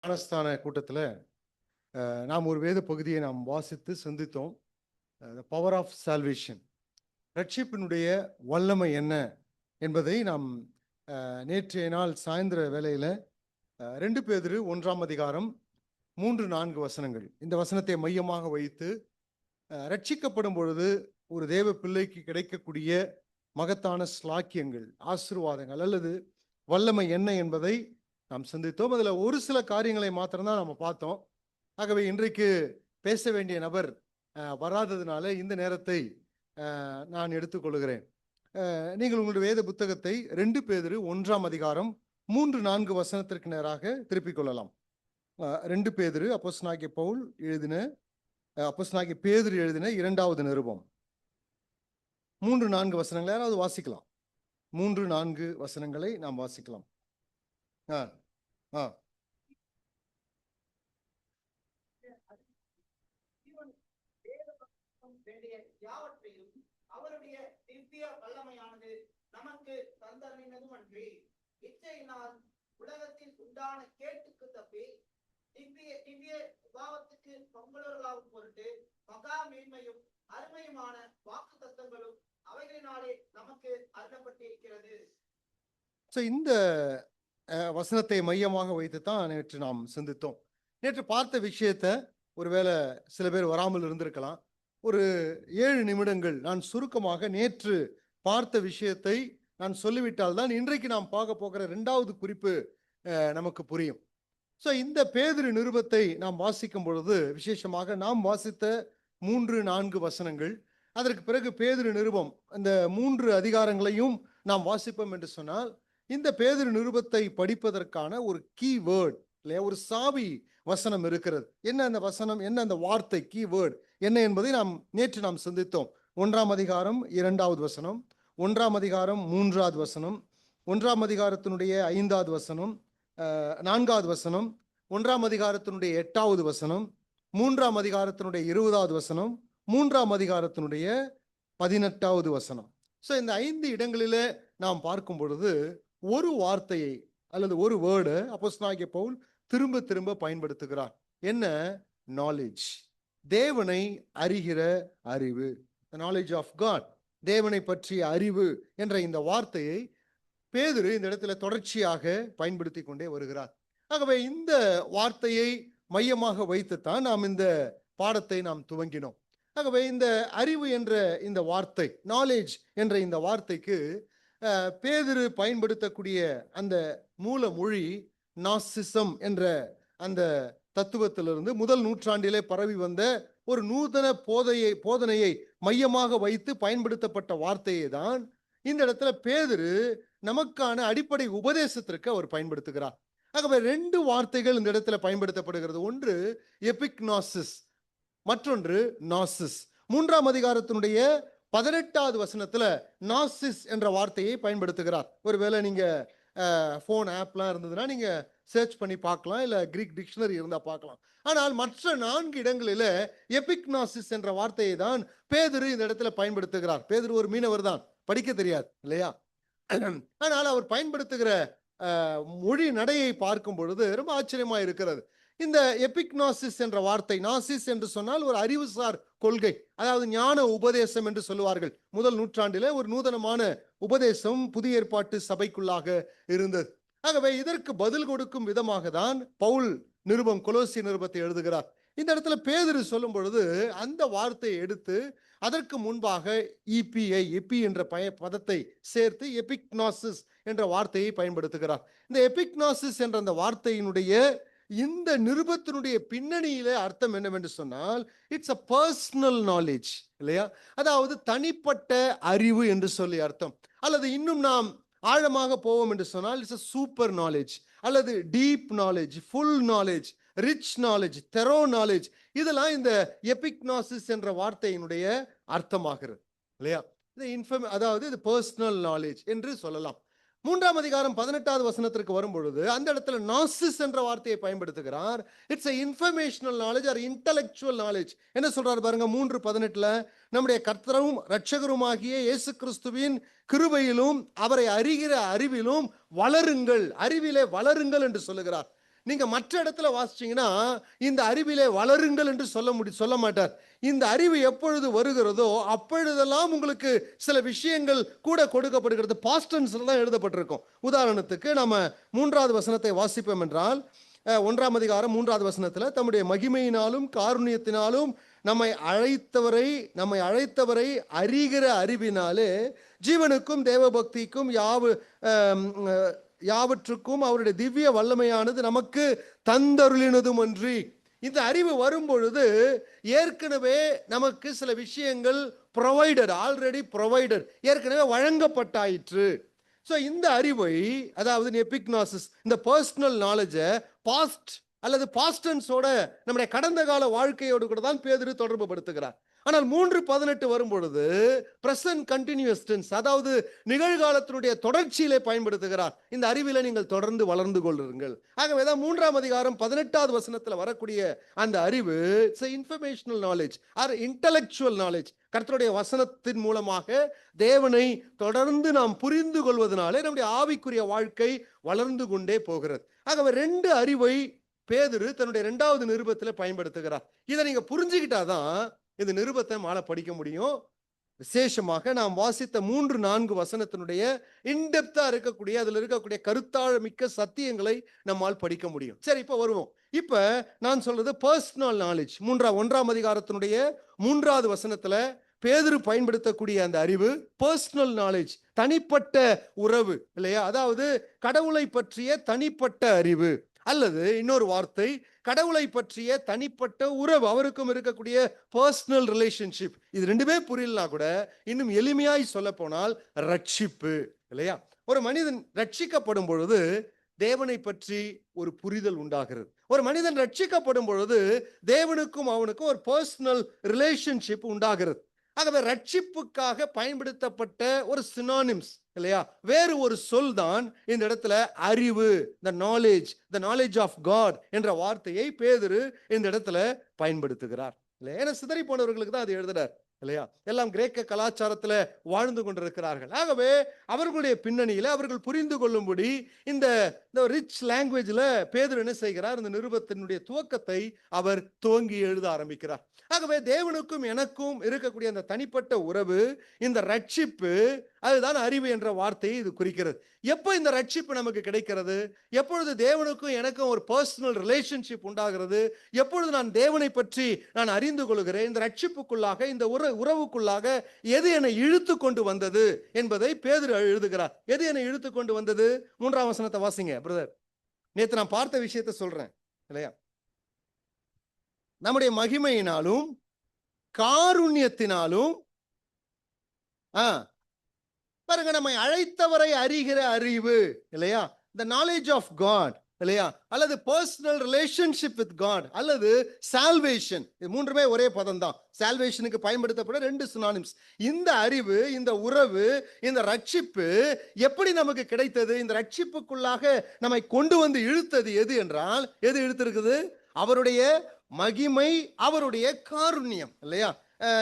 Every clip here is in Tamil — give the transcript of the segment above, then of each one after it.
ஞானஸ்தான கூட்டத்தில் நாம் ஒரு வேத பகுதியை நாம் வாசித்து சிந்தித்தோம். பவர் ஆஃப் சால்வேஷன், ரட்சிப்பினுடைய வல்லமை என்ன என்பதை நாம் நேற்றைய நாள் சாயந்தர வேளையில் 2 பேதுரு 1ஆம் அதிகாரம் 3-4 வசனங்கள், இந்த வசனத்தை மையமாக வைத்து ரட்சிக்கப்படும் பொழுது ஒரு தேவ பிள்ளைக்கு கிடைக்கக்கூடிய மகத்தான ஸ்லாக்கியங்கள், ஆசீர்வாதங்கள் அல்லது வல்லமை என்ன என்பதை நாம் சிந்தித்தோம். அதில் ஒரு சில காரியங்களை மாத்திரம்தான் நம்ம பார்த்தோம். ஆகவே இன்றைக்கு பேச வேண்டிய நபர் வராததுனால இந்த நேரத்தை நான் எடுத்துக்கொள்கிறேன். நீங்கள் உங்களுடைய வேத புத்தகத்தை 2 பேதுரு 1ஆம் அதிகாரம் 3-4 வசனத்திற்கு நேராக திருப்பிக் கொள்ளலாம். 2 பேதுரு அப்போஸ்தலனாகிய பவுல் எழுதின, அப்போஸ்தலனாகிய பேதுரு எழுதின 2வது நிருபம் 3-4 வசனங்களை யாராவது வாசிக்கலாம். 3-4 வசனங்களை நாம் வாசிக்கலாம். அவருடைய திவ்ய வல்லமையானது நமக்கு தந்தருளினதும் அன்றி இச்சையினால் உலகத்தில் உண்டான கேட்டுக்கு தப்பி திவ்ய சுபாவத்துக்கு பங்குள்ளவர்களாகும் பொருட்டு மகா மேன்மையும் அருமையுமான வாக்கு தத்தங்களும் அவைகளினாலே நமக்கு அருளப்பட்டிருக்கிறது. இந்த வசனத்தை மையமாக வைத்து தான் நேற்று நாம் சிந்தித்தோம். நேற்று பார்த்த விஷயத்தை ஒருவேளை சில பேர் வராமல் இருந்திருக்கலாம். ஒரு 7 நிமிடங்கள் நான் சுருக்கமாக நேற்று பார்த்த விஷயத்தை நான் சொல்லிவிட்டால் தான் இன்றைக்கு நாம் பார்க்க போகிற 2வது குறிப்பு நமக்கு புரியும். இந்த பேதுரு நிருபத்தை நாம் வாசிக்கும் பொழுது விசேஷமாக நாம் வாசித்த 3-4 வசனங்கள், அதற்கு பிறகு பேதுரு நிருபம் இந்த 3 அதிகாரங்களையும் நாம் வாசிப்போம் என்று சொன்னால், இந்த பேதுரு நிருபத்தை படிப்பதற்கான ஒரு கீவேர்ட் இல்லையா, ஒரு சாவி வசனம் இருக்கிறது. என்ன அந்த வசனம், என்ன அந்த வார்த்தை, கீவேர்ட் என்ன என்பதை நேற்று நாம் சிந்தித்தோம். 1ஆம் அதிகாரம் 2வது வசனம், 1ஆம் அதிகாரம் 3வது வசனம், 1ஆம் அதிகாரத்தினுடைய 5வது வசனம், 4வது வசனம், 1ஆம் அதிகாரத்தினுடைய 8வது வசனம், 3ஆம் அதிகாரத்தினுடைய 20வது வசனம், 3ஆம் அதிகாரத்தினுடைய 18வது வசனம். இந்த 5 இடங்களிலே நாம் பார்க்கும் பொழுது ஒரு வார்த்தையை அல்லது ஒரு வேர்டு அப்போஸ்தலனாகிய பவுல் திரும்ப திரும்ப பயன்படுத்துகிறார். என்ன? நாலேஜ், தேவனை அறிகிற அறிவு, நாலேஜ் ஆஃப் காட், தேவனை பற்றிய அறிவு என்ற இந்த வார்த்தையை பேதுரு இந்த இடத்துல தொடர்ச்சியாக பயன்படுத்தி கொண்டே வருகிறார். ஆகவே இந்த வார்த்தையை மையமாக வைத்துத்தான் நாம் இந்த பாடத்தை நாம் துவங்கினோம். ஆகவே இந்த அறிவு என்ற இந்த வார்த்தை, நாலேஜ் என்ற இந்த வார்த்தைக்கு பேதுரு பயன்படுத்தக்கூடிய அந்த மூல மொழி நாசிசம் என்ற அந்த தத்துவத்திலிருந்து முதல் நூற்றாண்டிலே பரவி வந்த ஒரு நூதன போதனையை மையமாக வைத்து பயன்படுத்தப்பட்ட வார்த்தையை தான் இந்த இடத்துல பேதுரு நமக்கான அடிப்படை உபதேசத்திற்கு அவர் பயன்படுத்துகிறார். ஆகவே 2 வார்த்தைகள் இந்த இடத்துல பயன்படுத்தப்படுகிறது. ஒன்று எபிக்னாசிஸ், மற்றொன்று நாசிஸ். 3ஆம் அதிகாரத்தினுடைய 18வது வசனத்துல நாசிஸ் என்ற வார்த்தையை பயன்படுத்துகிறார். ஒருவேளை நீங்க போன் ஆப்லாம் இருந்ததுன்னா நீங்க சர்ச் பண்ணி பார்க்கலாம், இல்ல கிரீக் டிக்ஷனரி இருந்தா பார்க்கலாம். ஆனால் மற்ற 4 இடங்களில எபிக்னாசிஸ் என்ற வார்த்தையை தான் பேதுரு இந்த இடத்துல பயன்படுத்துகிறார். பேதுரு ஒரு மீனவர் தான், படிக்க தெரியாது இல்லையா. ஆனால் அவர் பயன்படுத்துகிற மொழி நடையை பார்க்கும் பொழுது ரொம்ப ஆச்சரியமா இருக்கிறது. இந்த எபிக்னாசிஸ் என்ற வார்த்தை, நாசிஸ் என்று சொன்னால் ஒரு அறிவுசார் கொள்கை, அதாவது ஞான உபதேசம் என்று சொல்லுவார்கள். முதல் நூற்றாண்டிலே ஒரு நூதனமான உபதேசம் புதிய ஏற்பாட்டு சபைக்குள்ளாக இருந்தது. ஆகவே இதற்கு பதில் கொடுக்கும் விதமாக தான் பவுல் கொலோசி நிருபத்தை எழுதுகிறார். இந்த இடத்துல பேதுரு சொல்லும் பொழுது அந்த வார்த்தையை எடுத்து அதற்கு முன்பாக எபி என்ற பதத்தை சேர்த்து எபிக்னாசிஸ் என்ற வார்த்தையை பயன்படுத்துகிறார். இந்த எபிக்னாசிஸ் என்ற அந்த வார்த்தையினுடைய இந்த நிருபத்தினுடைய பின்னணியிலே அர்த்தம் என்னவென்று சொன்னால், இட்ஸ் அ பர்சனல் நாலேஜ் இல்லையா, அதாவது தனிப்பட்ட அறிவு என்று சொல்லி அர்த்தம். அல்லது இன்னும் நாம் ஆழமாக போவோம் என்று சொன்னால் இட்ஸ் அ சூப்பர் நாலேஜ், அல்லது deep knowledge, full knowledge, rich knowledge, thorough knowledge. இதெல்லாம் இந்த எபிக்னாசிஸ் என்ற வார்த்தையினுடைய அர்த்தமாகிறது இல்லையா. அதாவது இது பர்சனல் நாலேஜ் என்று சொல்லலாம். 3ஆம் அதிகாரம் 18வது வசனத்திற்கு வரும் பொழுது அந்த இடத்துல நாசிஸ் என்ற வார்த்தையை பயன்படுத்துகிறார். It's informational knowledge R intellectual knowledge. என்ன சொல்றாரு பாருங்க, 3:18 நம்முடைய கர்த்தரும் இரட்சகருமாகிய இயேசு கிறிஸ்துவின் கிருபையிலும் அவரை அறிகிற அறிவிலும் வளருங்கள், அறிவிலே வளருங்கள் என்று சொல்லுகிறார். நீங்க மற்ற இடத்துல வாசிச்சீங்கன்னா இந்த அறிவிலே வளருங்கள் என்று சொல்ல மாட்டார். இந்த அறிவு எப்பொழுது வருகிறதோ அப்பொழுதெல்லாம் உங்களுக்கு சில விஷயங்கள் கூட கொடுக்கப்படுகிறது. பாஸ்ட் டென்ஸ்ல தான் எழுதப்பட்டிருக்கும். உதாரணத்துக்கு நம்ம 3வது வசனத்தை வாசிப்போம் என்றால் 1ஆம் அதிகாரம் 3வது வசனத்துல தம்முடைய மகிமையினாலும் காருண்யத்தினாலும் நம்மை அழைத்தவரை அறிகிற அறிவினாலே ஜீவனுக்கும் தேவபக்திக்கும் யாவற்றுக்கும் அவருடைய திவ்ய வல்லமையானது நமக்கு தந்தருளினதும் அன்றி. இந்த அறிவு வரும் பொழுது ஏற்கனவே நமக்கு சில விஷயங்கள் ஆல்ரெடி ப்ரொவைடட், ஏற்கனவே வழங்கப்பட்டாயிற்று. ஸோ இந்த அறிவை, அதாவது எபிக்னாசிஸ், இந்த பர்சனல் நாலேஜை பாஸ்ட் அல்லது பாஸ்டன்ஸோட நம்முடைய கடந்த கால வாழ்க்கையோடு கூட தான் பேதுரு தொடர்பு படுத்துகிறார். ஆனால் 3:18 வரும்பொழுது பிரசன்ட் கண்டினியூஸ் டென்ஸ், அதாவது நிகழ்காலத்தினுடைய தொடர்ச்சியிலே பயன்படுத்துகிறார். இந்த அறிவில நீங்கள் தொடர்ந்து வளர்ந்து கொள்ளுங்கள். ஆகவேதான் 3ஆம் அதிகாரம் 18வது வசனத்துல வரக்கூடிய அந்த அறிவு informational knowledge R intellectual knowledge. கர்த்தருடைய வசனத்தின் மூலமாக தேவனை தொடர்ந்து நாம் புரிந்து கொள்வதனாலே நம்முடைய ஆவிக்குரிய வாழ்க்கை வளர்ந்து கொண்டே போகிறது. ஆகவே 2 அறிவை பேதுரு தன்னுடைய 2வது நிருபத்துல பயன்படுத்துகிறார். இதை நீங்க புரிஞ்சுக்கிட்டாதான் இந்த நிருபத்தை மாலை படிக்க முடியும். விசேஷமாக நாம் வாசித்த 3-4 வசனத்தினுடைய இன்டெப்தா இருக்கக்கூடிய, அதுல இருக்கக்கூடிய கருத்தாழ மிக்க சத்தியங்களை நம்மால் படிக்க முடியும். சரி, இப்ப வருவோம். இப்ப நான் சொல்றது பர்சனல் நாலேஜ். 1ஆம் அதிகாரத்தினுடைய 3வது வசனத்துல பேதுரு பயன்படுத்தக்கூடிய அந்த அறிவு பர்சனல் நாலேஜ், தனிப்பட்ட உறவு இல்லையா? அதாவது கடவுளை பற்றிய தனிப்பட்ட அறிவு, அல்லது இன்னொரு வார்த்தை கடவுளை பற்றிய தனிப்பட்ட உறவு, அவருக்கும் இருக்கக்கூடிய பர்சனல் ரிலேஷன்ஷிப். இது 2மே புரியலனா கூட இன்னும் எளிமையாய் சொல்ல போனால் ரட்சிப்பு இல்லையா? ஒரு மனிதன் ரட்சிக்கப்படும் பொழுது தேவனை பற்றி ஒரு புரிதல் உண்டாகிறது. ஒரு மனிதன் ரட்சிக்கப்படும் பொழுது தேவனுக்கும் அவனுக்கும் ஒரு பர்சனல் ரிலேஷன்ஷிப் உண்டாகிறது. ஆகவே ரட்சிப்புக்காக பயன்படுத்தப்பட்ட ஒரு சினானிம்ஸ் இல்லையா, வேறு ஒரு சொல் தான் இந்த இடத்துல அறிவு, the knowledge of God என்ற வார்த்தையை பேதுரு இந்த இடத்துல பயன்படுத்துகிறார் இல்லையா? ஏன்னா சிதறி போனவர்களுக்கு தான் அது எழுதுறார் இல்லையா? எல்லாம் கிரேக்க கலாச்சாரத்துல வாழ்ந்து கொண்டிருக்கிறார்கள். ஆகவே அவர்களுடைய பின்னணியில அவர்கள் புரிந்து கொள்ளும்படி இந்த ரிச் லாங்குவேஜ்ல பேதுரு என்ன செய்கிறார்? இந்த நிருபத்தினுடைய துவக்கத்தை அவர் துவங்கி எழுத ஆரம்பிக்கிறார். ஆகவே தேவனுக்கும் எனக்கும் இருக்கக்கூடிய அந்த தனிப்பட்ட உறவு, இந்த ரட்சிப்பு, அதுதான் அறிவு என்ற வார்த்தையை இது குறிக்கிறது. எப்போ இந்த ரட்சிப்பு நமக்கு கிடைக்கிறது? எப்பொழுது தேவனுக்கும் எனக்கும் ஒரு பர்சனல் ரிலேஷன்ஷிப் உண்டாகிறது? எப்பொழுது நான் தேவனை பற்றி நான் அறிந்து கொள்கிறேன்? இந்த ரட்சிப்புக்குள்ளாக, இந்த உறவுக்குள்ளாக எது என்னை இழுத்து கொண்டு வந்தது என்பதை பேதுரு எழுதுகிறார். எது என்னை இழுத்து கொண்டு வந்தது? 3ஆம் வசனத்தை வாசிங்க பிரதர். நேற்று நான் பார்த்த விஷயத்தை சொல்றேன் இல்லையா? நம்முடைய மகிமையினாலும் காருண்யத்தினாலும் பாருங்க, நம்மை அழைத்தவரை அறிகிற அறிவு இல்லையா? the knowledge of God இல்லையா? அல்லது பர்சனல் ரிலேஷன்ஷிப் வித் காட், அல்லது சால்வேஷன். இது 3மே ஒரே பதம் தான். சால்வேஷனுக்கு பயன்படுத்தப்பட 2 சினானிம்ஸ். இந்த அறிவு, இந்த உறவு, இந்த ரட்சிப்பு எப்படி நமக்கு கிடைத்தது? இந்த ரட்சிப்புக்குள்ளாக நம்மை கொண்டு வந்து இழுத்தது எது என்றால், எது இழுத்திருக்குது? அவருடைய மகிமை, அவருடைய காருண்யம் இல்லையா?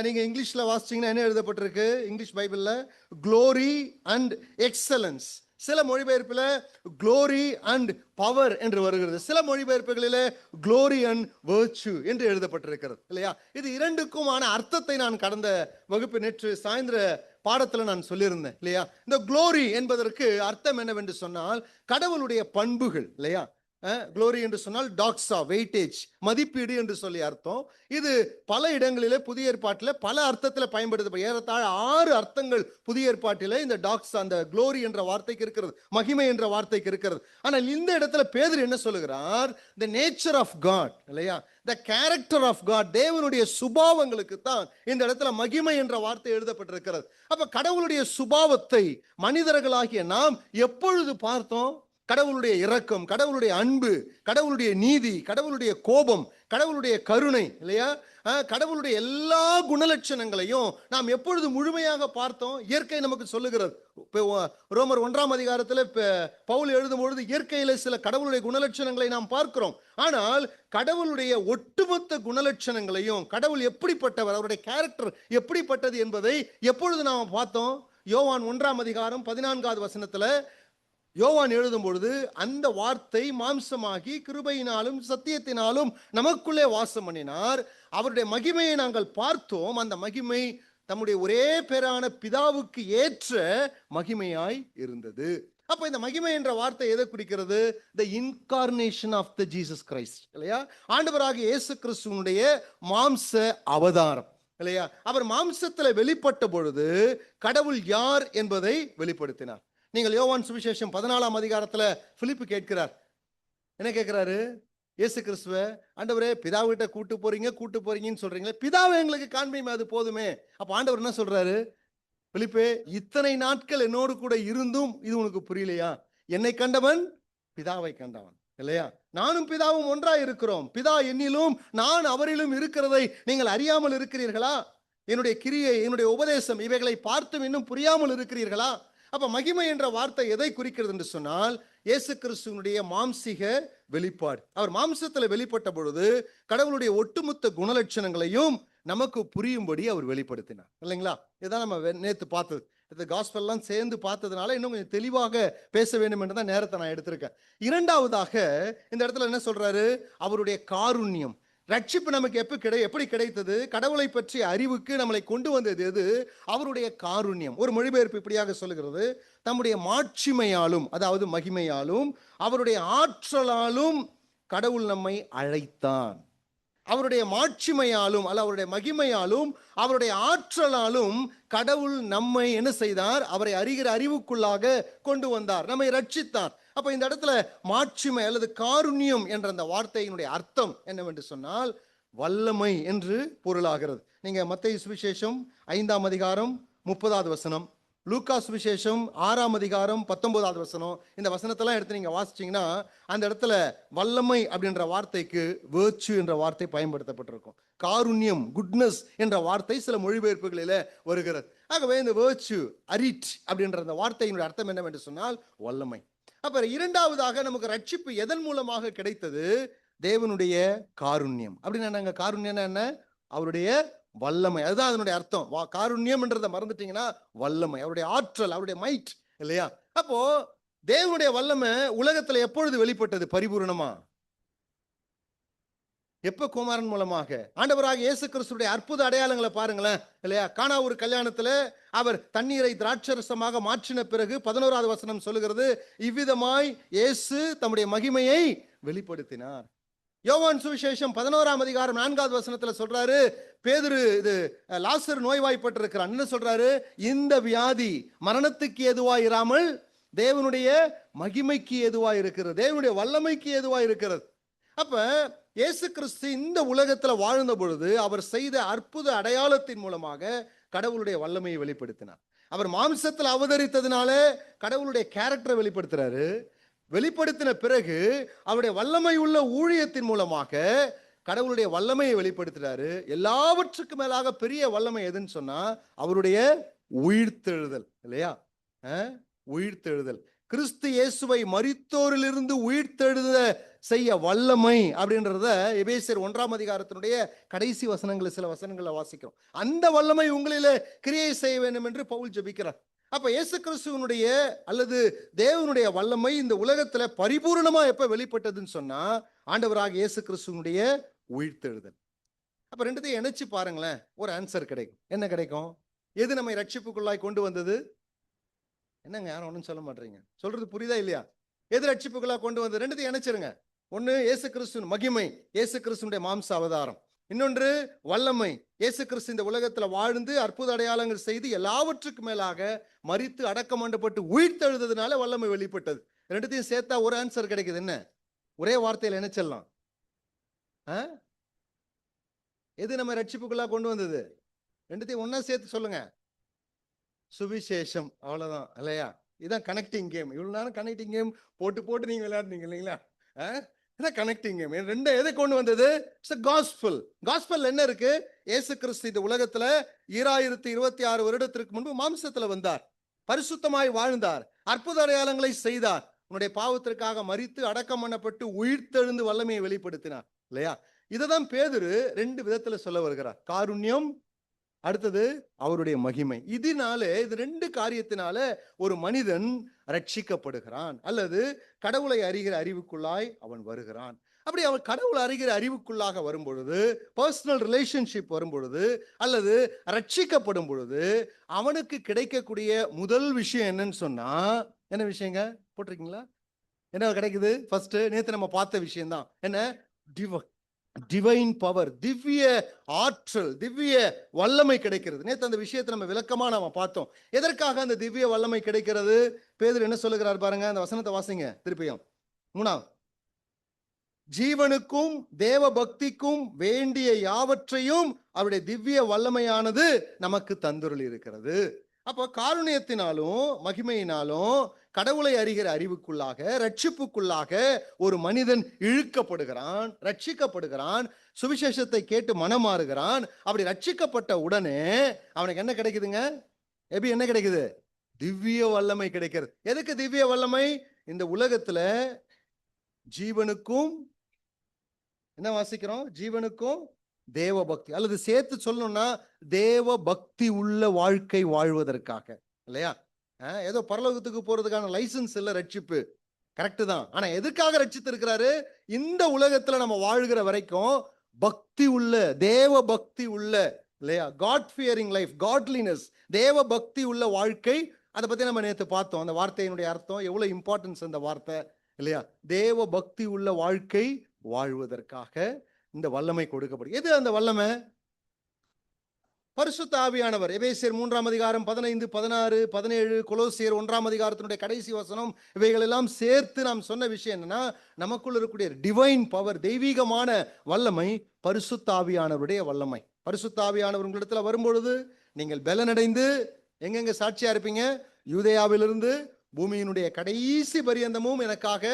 நீங்க இங்கிலீஷ்ல வாசிச்சீங்கன்னா என்ன எழுதப்பட்டிருக்கு? இங்கிலீஷ் பைபிள்ல glory and excellence. சில மொழிபெயர்ப்புல glory and power என்று வருகிறது. சில மொழிபெயர்ப்புகளிலே glory and virtue என்று எழுதப்பட்டிருக்கிறது இல்லையா? இது 2க்குமான அர்த்தத்தை நான் கடந்த வகுப்பு நேற்று சாயந்திர பாடத்துல நான் சொல்லியிருந்தேன் இல்லையா? இந்த glory என்பதற்கு அர்த்தம் என்னவென்று சொன்னால் கடவுளுடைய பண்புகள் இல்லையா? glory என்று சொன்னால் டாக்ஸா, வெயிட்டேஜ், மதிப்பீடு என்று சொல்லி அர்த்தம். இது பல இடங்களிலே புதிய ஏற்பாட்டில் பல அர்த்தத்தில் பயன்படுத்த, ஏறத்தாழ 6 அர்த்தங்கள் புதிய ஏற்பாட்டிலே இந்த டாக்ஸா, அந்த glory என்ற வார்த்தைக்கு இருக்கிறது, மகிமை என்ற வார்த்தைக்கு இருக்கிறது. ஆனால் இந்த இடத்துல பேதுரு என்ன சொல்லுகிறார்? the nature of God இல்லையா? the character of God, தேவனுடைய சுபாவங்களுக்கு தான் இந்த இடத்துல மகிமை என்ற வார்த்தை எழுதப்பட்டிருக்கிறது. அப்ப கடவுளுடைய சுபாவத்தை மனிதர்களாகிய நாம் எப்பொழுது பார்த்தோம்? கடவுளுடைய இரக்கம், கடவுளுடைய அன்பு, கடவுளுடைய நீதி, கடவுளுடைய கோபம், கடவுளுடைய கருணை இல்லையா? கடவுளுடைய எல்லா குணலட்சணங்களையும் நாம் எப்பொழுது முழுமையாக பார்த்தோம்? இயற்கை நமக்கு சொல்லுகிறது. ரோமர் 1ஆம் அதிகாரத்தில் பவுல் எழுதும் பொழுது இயற்கையில சில கடவுளுடைய குணலட்சணங்களை நாம் பார்க்கிறோம். ஆனால் கடவுளுடைய ஒட்டுமொத்த குணலட்சணங்களையும், கடவுள் எப்படிப்பட்டவர், அவருடைய கேரக்டர் எப்படிப்பட்டது என்பதை எப்பொழுது நாம் பார்த்தோம்? யோவான் 1ஆம் அதிகாரம் 14வது வசனத்துல யோவான் எழுதும் பொழுது அந்த வார்த்தை மாம்சமாகி கிருபையினாலும் சத்தியத்தினாலும் நமக்குள்ளே வாசம் பண்ணினார். அவருடைய மகிமையை நாங்கள் பார்த்தோம். அந்த மகிமை தம்முடைய ஒரே பேரான பிதாவுக்கு ஏற்ற மகிமையாய் இருந்தது. அப்ப இந்த மகிமை என்ற வார்த்தை எதை குறிக்கிறது? The incarnation of the Jesus Christ, இல்லையா? ஆண்டவராகிய இயேசு கிறிஸ்துவனுடைய மாம்ச அவதாரம், இல்லையா? அவர் மாம்சத்துல வெளிப்பட்ட பொழுது கடவுள் யார் என்பதை வெளிப்படுத்தினார். நீங்கள் யோவான் சுவிசேஷம் 14ஆம் அதிகாரத்துல பிலிப்பு கேட்கிறார். என்ன கேட்கிறாரு? இயேசு கிறிஸ்துவ, ஆண்டவரே பிதாவிட்ட கூட்டு போறீங்கன்னு சொல்றீங்களே, பிதாவை எங்களுக்கு காண்பியுமே, அது போதுமே. அப்ப ஆண்டவர் என்ன சொல்றாரு? பிலிப்பே, இத்தனை நாட்கள் என்னோடு கூட இருந்தும் இது உனக்கு புரியலையா? என்னை கண்டவன் பிதாவை கண்டவன், இல்லையா? நானும் பிதாவும் ஒன்றாய் இருக்கிறோம். பிதா என்னிலும் நான் அவரிலும் இருக்கிறதை நீங்கள் அறியாமல் இருக்கிறீர்களா? என்னுடைய கிரியை, என்னுடைய உபதேசம் இவைகளை பார்த்தும் இன்னும் புரியாமல் இருக்கிறீர்களா? அப்ப மகிமை என்ற வார்த்தை எதை குறிக்கிறது என்று சொன்னால், இயேசு கிறிஸ்துவனுடைய மாம்சீக வெளிப்பாடு. அவர் மாம்சத்துல வெளிப்பட்ட பொழுது கடவுளுடைய ஒட்டுமொத்த குணலட்சணங்களையும் நமக்கு புரியும்படி அவர் வெளிப்படுத்தினார், இல்லைங்களா? இதான் நம்ம நேத்து பார்த்தது. இந்த காஸ்பெல்லாம் சேர்ந்து பார்த்ததுனால இன்னும் கொஞ்சம் தெளிவாக பேச வேண்டும் என்று தான் நேரத்தை நான் எடுத்திருக்கேன். இரண்டாவதாக இந்த இடத்துல என்ன சொல்றாரு? அவருடைய காருண்யம். ரட்சிப்பு நமக்கு எப்படி கிடைத்தது? கடவுளை பற்றிய அறிவுக்கு நம்மளை கொண்டு வந்தது எது? அவருடைய காருண்யம். ஒரு மொழிபெயர்ப்பு இப்படியாக சொல்லுகிறது, தம்முடைய மாட்சிமையாலும், அதாவது மகிமையாலும், அவருடைய ஆற்றலாலும் கடவுள் நம்மை அழைத்தான். அவருடைய மாட்சிமையாலும் அல்ல, அவருடைய மகிமையாலும், அவருடைய ஆற்றலாலும் கடவுள் நம்மை என்ன செய்தார்? அவரை அறிகிற அறிவுக்குள்ளாக கொண்டு வந்தார், நம்மை ரட்சித்தார். அப்ப இந்த இடத்துல மாட்சிமை அல்லது காருண்யம் என்ற அந்த வார்த்தையினுடைய அர்த்தம் என்னவென்று சொன்னால் வல்லமை என்று பொருளாகிறது. நீங்க மத்தேயு சுவிசேஷம் 5ஆம் அதிகாரம் 30வது வசனம், லூக்கா சுவிசேஷம் 6ஆம் அதிகாரம் 19வது வசனம், இந்த வசனத்தெல்லாம் எடுத்து நீங்க வாசிச்சீங்கன்னா அந்த இடத்துல வல்லமை அப்படின்ற வார்த்தைக்கு வேர்ச்சு என்ற வார்த்தை பயன்படுத்தப்பட்டிருக்கும். காருண்யம், குட்னஸ் என்ற வார்த்தை சில மொழிபெயர்ப்புகளில வருகிறது. ஆகவே இந்த வேர்ச்சு, அரிட் அப்படின்ற அந்த வார்த்தையினுடைய அர்த்தம் என்னவென்று சொன்னால் வல்லமை. அப்ப இரண்டாவதாக நமக்கு ரட்சிப்பு எதன் மூலமாக கிடைத்தது? தேவனுடைய காருண்யம். அப்படின்னா காருண்யம் என்ன? அவருடைய வல்லமை, அதுதான் அதனுடைய அர்த்தம். காருண்யம் என்றதை மறந்துட்டீங்கன்னா வல்லமை, அவருடைய ஆற்றல், அவருடைய மைட், இல்லையா? அப்போ தேவனுடைய வல்லமை உலகத்துல எப்பொழுது வெளிப்பட்டது பரிபூர்ணமா? எப்ப? குமாரன் மூலமாக. ஆண்டவராக இயேசு கிறிஸ்துடைய அற்புத அடையாளங்களை பாருங்களேன், இல்லையா? கானா ஒரு கல்யாணத்துல அவர் தண்ணீரை திராட்சரசமாக மாற்றின பிறகு 11வது வசனம் சொல்லுகிறது, இவ்விதமாய் இயேசு தம்முடைய மகிமையை வெளிப்படுத்தினார். யோவான் சுவிசேஷம் 11ஆம் அதிகாரம் 4வது வசனத்துல சொல்றாரு, பேதுரு லாசர் நோய்வாய்ப்பட்டிருக்கிறான். என்ன சொல்றாரு? இந்த வியாதி மரணத்துக்கு ஏதுவாய் இராமல் தேவனுடைய மகிமைக்கு ஏதுவாய் இருக்கிறது, தேவனுடைய வல்லமைக்கு ஏதுவாய் இருக்கிறது. அப்ப இயேசு கிறிஸ்து இந்த உலகத்துல வாழ்ந்த பொழுது அவர் செய்த அற்புத அடையாளத்தின் மூலமாக கடவுளுடைய வல்லமையை வெளிப்படுத்தினார். அவர் மாம்சத்தில் அவதரித்ததுனால கடவுளுடைய கேரக்டரை வெளிப்படுத்துறாரு. வெளிப்படுத்தின பிறகு அவருடைய வல்லமை உள்ள ஊழியத்தின் மூலமாக கடவுளுடைய வல்லமையை வெளிப்படுத்துறாரு. எல்லாவற்றுக்கும் மேலாக பெரிய வல்லமை எதுன்னு சொன்னா அவருடைய உயிர்த்தெழுதல், இல்லையா? உயிர்த்தெழுதல். கிறிஸ்து இயேசுவை மரித்தோரிலிருந்து உயிர்த்தெழுத செய்ய வல்லமை அப்படின்றத எபேசியர் 1ஆம் அதிகாரத்தினுடைய கடைசி வசனங்கள், சில வசனங்களை வாசிக்கிறோம். அந்த வல்லமை உங்களிலே கிரியை செய்ய வேண்டும் என்று பவுல் ஜெபிக்கிறார். அப்ப இயேசு கிறிஸ்துவனுடைய அல்லது தேவனுடைய வல்லமை இந்த உலகத்துல பரிபூர்ணமா எப்ப வெளிப்பட்டதுன்னு சொன்னா ஆண்டவராக இயேசு கிறிஸ்துவனுடைய உயிர்த்தெழுதல். அப்ப ரெண்டுத்தையும் இணைச்சு பாருங்களேன், ஒரு ஆன்சர் கிடைக்கும். என்ன கிடைக்கும்? எது நம்மை ரட்சிப்புக்குள்ளாய் கொண்டு வந்தது? என்னங்க யாரும் ஒன்றும் சொல்ல மாட்டீங்க, சொல்றது புரியுதா இல்லையா? எது ரட்சிப்புக்குள்ளாய் கொண்டு வந்தது? ரெண்டுத்தையும் இணைச்சிருங்க. ஒன்னு இயேசு கிறிஸ்து மகிமை, இயேசு கிறிஸ்துடைய மாம்ச அவதாரம். இன்னொன்று வல்லமை, இயேசு கிறிஸ்து இந்த உலகத்துல வாழ்ந்து அற்புத அடையாளங்கள் செய்து எல்லாவற்றுக்கும் மேலாக மரித்து அடக்கம் பண்ணப்பட்டு உயிர்த்தெழுததுனால வல்லமை வெளிப்பட்டது. ரெண்டுத்தையும் சேர்த்தா ஒரு ஆன்சர் கிடைக்குது. என்ன? ஒரே வார்த்தையில இணைச்சிடலாம். எது நம்ம ரட்சிப்புக்குள்ளா கொண்டு வந்தது? ரெண்டுத்தையும் ஒன்னா சேர்த்து சொல்லுங்க. சுவிசேஷம். அவ்வளவுதான், இல்லையா? இதான் கனெக்டிங் கேம். இவ்வளவு நேரம் கனெக்டிங் கேம் போட்டு நீங்க விளையாடுறீங்க, இல்லைங்களா? இதான் கனெக்டிங் கேம். ரெண்டு எதை கொண்டு வந்தது? காஸ்பல். காஸ்பல் என்ன இருக்கு? இயேசு கிறிஸ்து இந்த உலகத்துல 2026 வருடத்திற்கு முன்பு மாம்சத்துல வந்தார், பரிசுத்தமாய் வாழ்ந்தார், அற்புத அடையாளங்களை செய்தார், உன்னுடைய பாவத்திற்காக மரித்து அடக்கம் பண்ணப்பட்டு உயிர்த்தெழுந்து வல்லமையை வெளிப்படுத்தினார், இல்லையா? இதுதான் பேதுரு ரெண்டு விதத்துல சொல்ல வருகிறார். காருண்யம், அடுத்தது அவருடைய மகிமை. இது 2 காரியத்தினால ஒரு மனிதன் ரட்சிக்கப்படுகிறான் அல்லது கடவுளை அறிகிற அறிவுக்குள்ளாய் அவன் வருகிறான். அப்படி அவன் கடவுள் அறிகிற அறிவுக்குள்ளாக வரும் பொழுது, பர்சனல் ரிலேஷன்ஷிப் வரும் பொழுது, அல்லது ரட்சிக்கப்படும் பொழுது, அவனுக்கு கிடைக்கக்கூடிய முதல் விஷயம் என்னன்னு சொன்னா, என்ன விஷயங்க போட்டிருக்கீங்களா? என்ன கிடைக்குது? ஃபர்ஸ்ட் நேத்து நம்ம பார்த்த விஷயம் தான். என்ன? டிவைன் பவர், திவ்ய ஆற்றல், திவ்ய வல்லமை கிடைக்கிறது. நேத்து அந்த விஷயத்தை நம்ம விளக்கமா நாம பார்த்தோம். எதற்காக அந்த திவ்ய வல்லமை கிடைக்கிறது? பேதுரு என்ன சொல்லுகிறார் பாருங்க, அந்த வசனத்தை வாசிங்க திருப்பியும். 3 ஜீவனுக்கும் தேவ பக்திக்கும் வேண்டிய யாவற்றையும் அவருடைய திவ்ய வல்லமையானது நமக்கு தந்துருளி இருக்கிறது. அப்போ காருண்யத்தினாலும் மகிமையினாலும் கடவுளை அறிகிற அறிவுக்குள்ளாக, ரட்சிப்புக்குள்ளாக ஒரு மனிதன் இழுக்கப்படுகிறான், ரட்சிக்கப்படுகிறான், சுவிசேஷத்தை கேட்டு மனமாறுகிறான். அப்படி ரட்சிக்கப்பட்ட உடனே அவனுக்கு என்ன கிடைக்குதுங்க? என்ன கிடைக்குது? திவ்ய வல்லமை கிடைக்கிறது. எதுக்கு திவ்ய வல்லமை? இந்த உலகத்துல ஜீவனுக்கும் என்ன வாசிக்கிறோம்? ஜீவனுக்கும் தேவ பக்தி, அல்லது சேர்த்து சொல்லணும்னா தேவ பக்தி உள்ள வாழ்க்கை வாழ்வதற்காக, இல்லையா? ஏதோ பரலோகத்துக்கு போறதுக்கான லைசன்ஸ் இல்ல ரட்சிப்பு, கரெக்ட் தான். ஆனா எதுக்காக ரட்சித்து இருக்கிறாரு? இந்த உலகத்துல நம்ம வாழ்கிற வரைக்கும் பக்தி உள்ள, தேவ பக்தி உள்ள, இல்லையா? காட் ஃபியரிங் லைஃப், காட்லினஸ், தேவ பக்தி உள்ள வாழ்க்கை. அதை பத்தி நம்ம நேற்று பார்த்தோம். அந்த வார்த்தையினுடைய அர்த்தம் எவ்வளவு இம்பார்ட்டன்ஸ் அந்த வார்த்தை, இல்லையா? தேவ பக்தி உள்ள வாழ்க்கை வாழ்வதற்காக இந்த வல்லமை கொடுக்கப்படும். எது அந்த வல்லமை? பரிசுத்த ஆவியானவர். எபேசியர் 3 அதிகாரம் 15, 16, 17, கொலோசியர் 1 அதிகாரத்தினுடைய கடைசி வசனம், இவைகள் எல்லாம் சேர்த்து நாம் சொன்ன விஷயம் என்னன்னா, நமக்குள்ள இருக்கக்கூடிய டிவைன் பவர், தெய்வீகமான வல்லமை பரிசுத்த ஆவியானவருடைய வல்லமை. பரிசுத்த ஆவியானவர் உங்களிடத்துல வரும்பொழுது நீங்கள் பலனடைந்து எங்கெங்க சாட்சியா இருப்பீங்க? யூதேயாவிலிருந்து பூமியினுடைய கடைசி பரியந்தமும் எனக்காக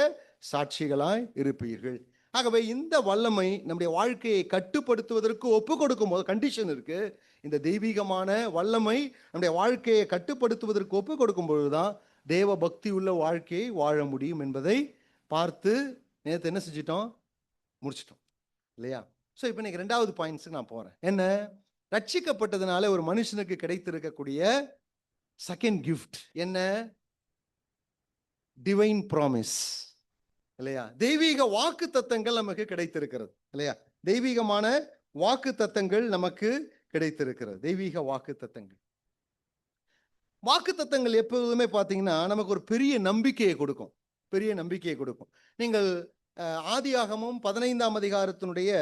சாட்சிகளாய் இருப்பீர்கள். ஆகவே இந்த வல்லமை நம்முடைய வாழ்க்கையை கட்டுப்படுத்துவதற்கு ஒப்பு கொடுக்கும் போது கண்டிஷன் இருக்கு. இந்த தெய்வீகமான வல்லமை நம்முடைய வாழ்க்கையை கட்டுப்படுத்துவதற்கு ஒப்பு கொடுக்கும் பொழுதுதான் தேவ பக்தி உள்ள வாழ்க்கையை வாழ முடியும் என்பதை பார்த்து நேற்று என்ன செஞ்சிட்டோம்? முடிச்சிட்டோம், இல்லையா? ஸோ இப்போ இன்னைக்கு 2வது பாயிண்ட்ஸுக்கு நான் போறேன். என்ன? ரட்சிக்கப்பட்டதுனால ஒரு மனுஷனுக்கு கிடைத்திருக்கக்கூடிய செகண்ட் கிஃப்ட் என்ன? டிவைன் ப்ராமிஸ், இல்லையா? தெய்வீக வாக்கு தத்தங்கள் நமக்கு கிடைத்திருக்கிறது, இல்லையா? தெய்வீகமான வாக்கு தத்தங்கள் நமக்கு கிடைத்திருக்கிறது. தெய்வீக வாக்கு தத்தங்கள், வாக்கு தத்தங்கள் எப்போதுமே பார்த்தீங்கன்னா நமக்கு ஒரு பெரிய நம்பிக்கையை கொடுக்கும், பெரிய நம்பிக்கையை கொடுக்கும். நீங்கள் ஆதியாகமம் 15 அதிகாரத்தினுடைய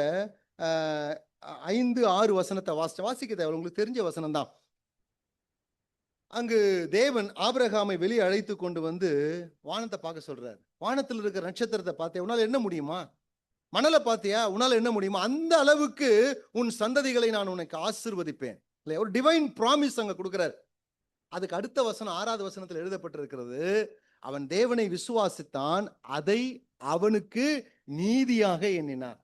5, 6 வசனத்தை வாசிக்க தேவை, உங்களுக்கு தெரிஞ்ச வசனம் தான். அங்கு தேவன் ஆபிரகாமை வெளியே அழைத்து கொண்டு வந்து வானத்தை பார்க்க சொல்றாரு. வானத்தில் இருக்கிற நட்சத்திரத்தை பார்த்தியா? உன்னால என்ன முடியுமா? மணலை பார்த்தியா? உன்னால என்ன முடியுமா? அந்த அளவுக்கு உன் சந்ததிகளை நான் உனக்கு ஆசீர்வதிப்பேன், இல்லையா? ஒரு டிவைன் ப்ராமிஸ் அங்க கொடுக்கிறார். அதுக்கு அடுத்த வசனம் 6வது வசனத்தில் எழுதப்பட்டிருக்கிறது, அவன் தேவனை விசுவாசித்தான், அதை அவனுக்கு நீதியாக எண்ணினார்,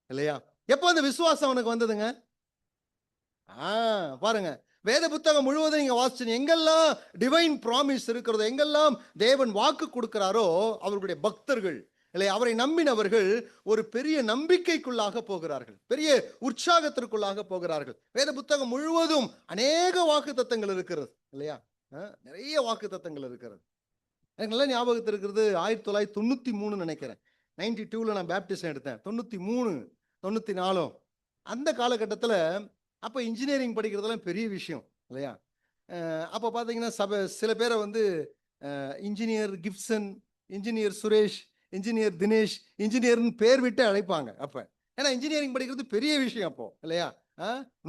இல்லையா? எப்போ அந்த விசுவாசம் அவனுக்கு வந்ததுங்க? பாருங்க, வேத புத்தகம் முழுவதும் நீங்க வாசிச்சு எங்கெல்லாம் டிவைன் ப்ராமிஸ் இருக்கிறதோ, எங்கெல்லாம் தேவன் வாக்கு கொடுக்கிறாரோ, அவர்களுடைய பக்தர்கள், இல்லை அவரை நம்பினவர்கள் ஒரு பெரிய நம்பிக்கைக்குள்ளாக போகிறார்கள், பெரிய உற்சாகத்திற்குள்ளாக போகிறார்கள். வேத புத்தகம் முழுவதும் அநேக வாக்கு தத்தங்கள் இருக்கிறது, இல்லையா? நிறைய வாக்கு தத்தங்கள் இருக்கிறது. எனக்கு நல்ல ஞாபகத்தில் இருக்கிறது 1993 நினைக்கிறேன். 92ல நான் பேப்டிசம் எடுத்தேன். 93, 94 அந்த காலகட்டத்தில் அப்போ இன்ஜினியரிங் படிக்கிறதெல்லாம் பெரிய விஷயம், இல்லையா? அப்போ பார்த்தீங்கன்னா சில பேரை வந்து engineer Gibson, engineer Suresh, engineer Dinesh, இன்ஜினியர்னு பேர் விட்டு அழைப்பாங்க அப்போ. ஏன்னா இன்ஜினியரிங் படிக்கிறது பெரிய விஷயம் அப்போ, இல்லையா?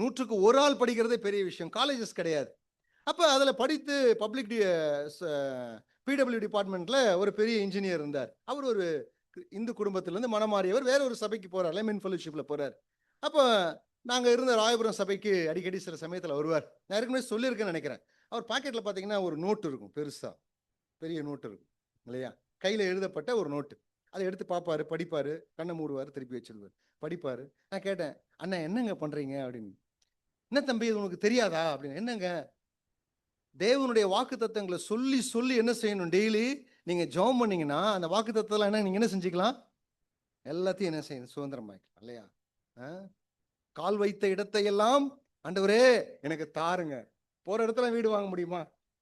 100க்கு 1 ஆள் படிக்கிறதே பெரிய விஷயம், காலேஜஸ் கிடையாது. அப்போ அதில் படித்து பப்ளிக் பிடபிள்யூ டிபார்ட்மெண்ட்டில் ஒரு பெரிய இன்ஜினியர் இருந்தார். அவர் ஒரு இந்து குடும்பத்திலேருந்து மனமாறியவர், வேற ஒரு சபைக்கு போகிறார், லெமன் ஃபெலோஷிப்பில் போகிறார். அப்போ நாங்கள் இருந்த ராயபுரம் சபைக்கு அடிக்கடி சில சமயத்தில் வருவார். நான் ஏற்கனவே சொல்லியிருக்கேன்னு நினைக்கிறேன். அவர் பாக்கெட்டில் பார்த்தீங்கன்னா ஒரு நோட்டு இருக்கும், பெருசாக பெரிய நோட்டு இருக்கும், இல்லையா? கையில் எழுதப்பட்ட ஒரு நோட்டு. அதை எடுத்து பார்ப்பாரு, படிப்பார், கண்ணை மூடுவார், திருப்பி வச்சிருவார், படிப்பார். நான் கேட்டேன், அண்ணா என்னங்க பண்ணுறீங்க அப்படின்னு. என்ன தம்பி இது உனக்கு தெரியாதா அப்படின்னு. என்னங்க, தேவனுடைய வாக்கு தத்தங்களை சொல்லி சொல்லி என்ன செய்யணும்? டெய்லி நீங்கள் ஜெபம் பண்ணீங்கன்னா அந்த வாக்கு தத்தத்தில் என்ன நீங்கள் என்ன செஞ்சுக்கலாம்? எல்லாத்தையும் என்ன செய்யணும்? சுதந்திரமாக்கலாம், இல்லையா? கால் வைத்த இடத்தை எல்லாம் ஆண்டவரே எனக்கு தாருங்க. போற இடத்துல வீடு வாங்க முடியுமா?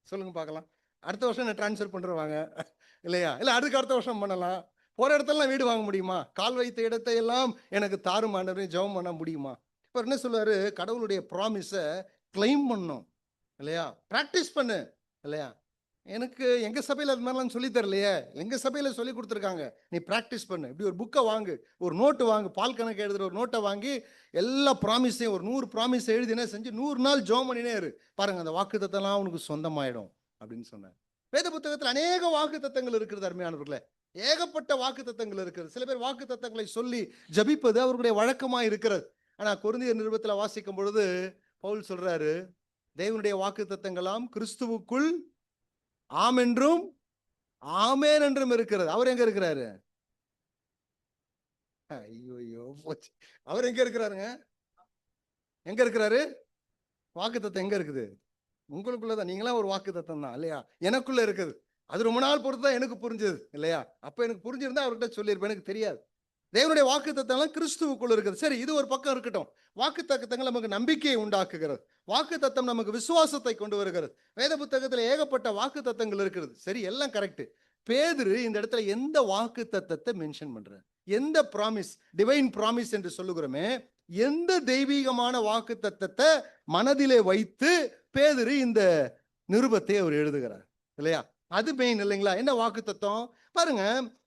சொல்லுங்க பார்க்கலாம். அடுத்த வருஷம் என்ன ட்ரான்ஸ்ஃபர் பண்ணுவாங்க இல்லையா? இல்ல அதுக்கு அடுத்த வருஷம் பண்ணலாம். போற இடத்துலலாம் வீடு வாங்க முடியுமா? கால் வைத்த இடத்தை எல்லாம் எனக்கு தாரும் ஆண்டவரே ஜெபம் பண்ண முடியுமா? இப்ப என்ன சொல்லுவாரு? கடவுளுடைய ப்ராமிஸ கிளைம் பண்ணணும் இல்லையா? பிராக்டிஸ் பண்ணு இல்லையா? எனக்கு எங்க சபையில அது மாதிரிலாம் சொல்லி தரலையே. எங்க சபையில சொல்லி கொடுத்துருக்காங்க. நீ பிராக்டிஸ் பண்ணு. இப்படி ஒரு புக்கை வாங்கு, ஒரு நோட்டு வாங்கு, பால் கணக்கு எழுதுற ஒரு நோட்டை வாங்கி எல்லா ப்ராமிஸையும் ஒரு 100 ப்ராமிஸ் எழுதி என்ன செஞ்சு 100 நாள் ஜெபம் பண்ணினே இரு. பாருங்க அந்த வாக்குத்தத்தம்லாம் உனக்கு சொந்தமாயிடும் அப்படின்னு சொன்னார். வேத புத்தகத்தில் அநேக வாக்குத்தத்தங்கள் இருக்கிறது அருமையானவர்களே. ஏகப்பட்ட வாக்குத்தத்தங்கள் இருக்கிறது. சில பேர் வாக்குத்தத்தங்களை சொல்லி ஜபிப்பது அவர்களுடைய வழக்கமா இருக்கிறது. ஆனா கொரிந்தியர் நிருபத்துல வாசிக்கும் பொழுது பவுல் சொல்றாரு, தேவனுடைய வாக்குத்தத்தங்களாம் கிறிஸ்துவுக்குள் ஆம் என்றும் ஆமேன் என்றும் இருக்கிறது. அவர் எங்க இருக்கிறாரு? ஐயோ போச்சு. அவர் எங்க இருக்கிறாருங்க? எங்க இருக்கிறாரு? வாக்குத்தத்தம் எங்க இருக்குது? உங்களுக்குள்ளதான். நீங்களா ஒரு வாக்குத்தத்தம் தான் இல்லையா? எனக்குள்ள இருக்குது. அது ரொம்ப நாள் பொறுத்து தான் எனக்கு புரிஞ்சது இல்லையா? அப்ப எனக்கு புரிஞ்சிருந்தா அவர்கிட்ட சொல்லியிருப்பேன். எனக்கு தெரியாது. தேவனுடைய வாக்குத்தத்தம்லாம் கிறிஸ்துவுக்குள்ள இருக்குது. சரி, இது ஒரு பக்கம் இருக்கட்டும். வாக்குத்தத்தங்கள் நமக்கு நம்பிக்கையை உண்டாக்குகிறது. வாக்குத்தத்தம் நமக்கு விசுவாசத்தை கொண்டு வருகிறது. வேத புத்தகத்துல ஏகப்பட்ட வாக்குத்தத்தங்கள் இருக்கிறது. சரி, எல்லாம் கரெக்ட். பேதுரு இந்த இடத்துல எந்த வாக்குத்தத்தத்தை மென்ஷன் பண்றார்? எந்த ப்ராமிஸ், டிவைன் ப்ராமிஸ் என்று சொல்லுகிறோமே, எந்த தெய்வீகமான வாக்குத்தத்தத்தை மனதிலே வைத்து பேதுரு இந்த நிருபத்தை அவர் எழுதுகிறார் இல்லையா? அது மெயின் இல்லைங்களா? என்ன வாக்குத்தத்தம் பாருங்க.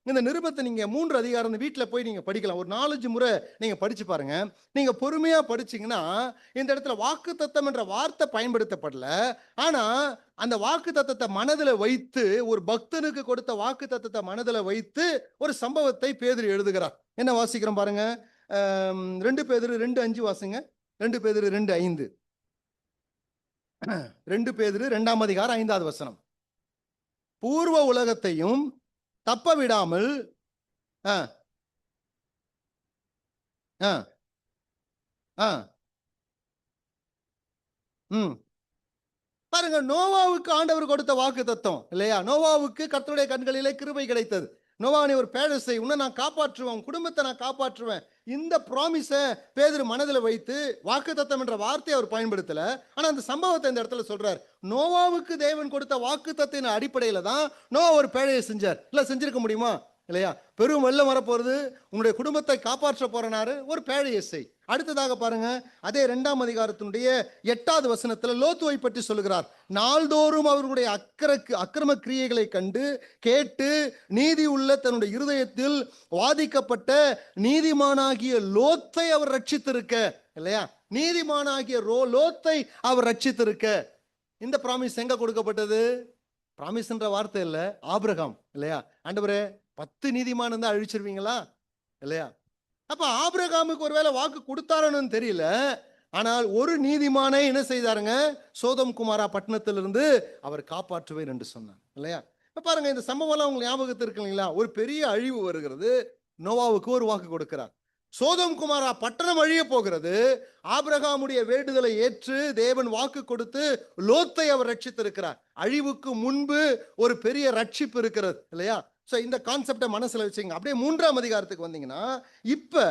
இந்த நிருபத்தை நீங்க 3 அதிகாரம் வீட்டில் போய் நீங்க படிக்கலாம். ஒரு 4-5 முறை நீங்க படிச்சு பாருங்க. நீங்க பொறுமையா படிச்சீங்கன்னா இந்த இடத்துல வாக்குத்தத்தம் என்ற வார்த்தை பயன்படுத்தப்படல. ஆனா அந்த வாக்குத்தத்தத்தை மனதில் வைத்து, ஒரு பக்தனுக்கு கொடுத்த வாக்குத்தத்தத்தை மனதில் வைத்து ஒரு சம்பவத்தை பேதுரு எழுதுகிறார். என்ன வாசிக்கிறோம் பாருங்க. 2 பேதுரு 2:5 வாசிங்க. 2 பேதுரு 2:5. 2 பேதுரு 2ஆம் அதிகாரம் 5வது வசனம். பூர்வ உலகத்தையும் தப்ப விடாமல் பாருங்க, நோவாவுக்கு ஆண்டவர் கொடுத்த வாக்கு தத்துவம் இல்லையா? நோவாவுக்கு கர்த்தருடைய கண்களிலே கிருபை கிடைத்தது. நோவா, நீ ஒரு பேழை செய், உன்னை நான் காப்பாற்றுவேன், குடும்பத்தை நான் காப்பாற்றுவேன். இந்த ப்ராமிஸ பேதுரு மனதில் வைத்து வாக்கு தத்தம் என்ற வார்த்தையை அவர் பயன்படுத்தல. ஆனா அந்த சம்பவத்தை இந்த இடத்துல சொல்றார். நோவாவுக்கு தேவன் கொடுத்த வாக்கு தத்தின் அடிப்படையில தான் நோவா ஒரு பேழையை செஞ்சார். இல்ல செஞ்சிருக்க முடியுமா இல்லையா? பெரும் வெள்ளம் வரப்போறது, உன்னுடைய குடும்பத்தை காப்பாற்ற போறனாரு, ஒரு பேழையை செய். அடுத்ததாக பாருங்க, அதே 2ஆம் அதிகாரத்தினுடைய 8வது வசனத்துல லோத்துவை பற்றி சொல்லுகிறார். நாள்தோறும் அவர்களுடைய அக்கிரம கிரியைகளை கண்டு கேட்டு நீதி உள்ள தன்னுடைய இருதயத்தில் வாதிக்கப்பட்ட நீதிமானாகிய லோத்தை அவர் ரட்சித்திருக்க இல்லையா? நீதிமானாகிய லோத்தை அவர் ரட்சித்திருக்க. இந்த ப்ராமிஸ் எங்க கொடுக்கப்பட்டது? ப்ராமிஸ் என்ற வார்த்தை இல்ல, ஆபிரகாம் இல்லையா? ஆண்டவரே 10 நீதிமான் தான் அழிச்சிருவீங்களா இல்லையா? அப்ப ஆபிரகாமுக்கு ஒருவேளை வாக்கு கொடுத்தாரன்னு தெரியல. ஆனால் ஒரு நீதிமானை என்ன செய்தாருங்க? சோதம் குமாரா பட்டணத்திலிருந்து அவர் காப்பாற்றுவேன் என்று சொன்னார் இல்லையா? இப்ப பாருங்க, இந்த சம்பவம் எல்லாம் உங்களுக்கு ஞாபகத்தில் இருக்கு இல்லைங்களா? ஒரு பெரிய அழிவு வருகிறது. நோவாவுக்கு ஒரு வாக்கு கொடுக்கிறார். சோதம் குமாரா பட்டணம் அழிய போகிறது. ஆபிரகாமுடைய வேண்டுதலை ஏற்று தேவன் வாக்கு கொடுத்து லோத்தை அவர் ரட்சித்திருக்கிறார். அழிவுக்கு முன்பு ஒரு பெரிய ரட்சிப்பு இருக்கிறது இல்லையா? சோ இந்த கான்செப்டை மனசுல வச்சுங்க. அப்படியே 3ஆம் அதிகாரத்துக்கு வந்தீங்கன்னா இப்ப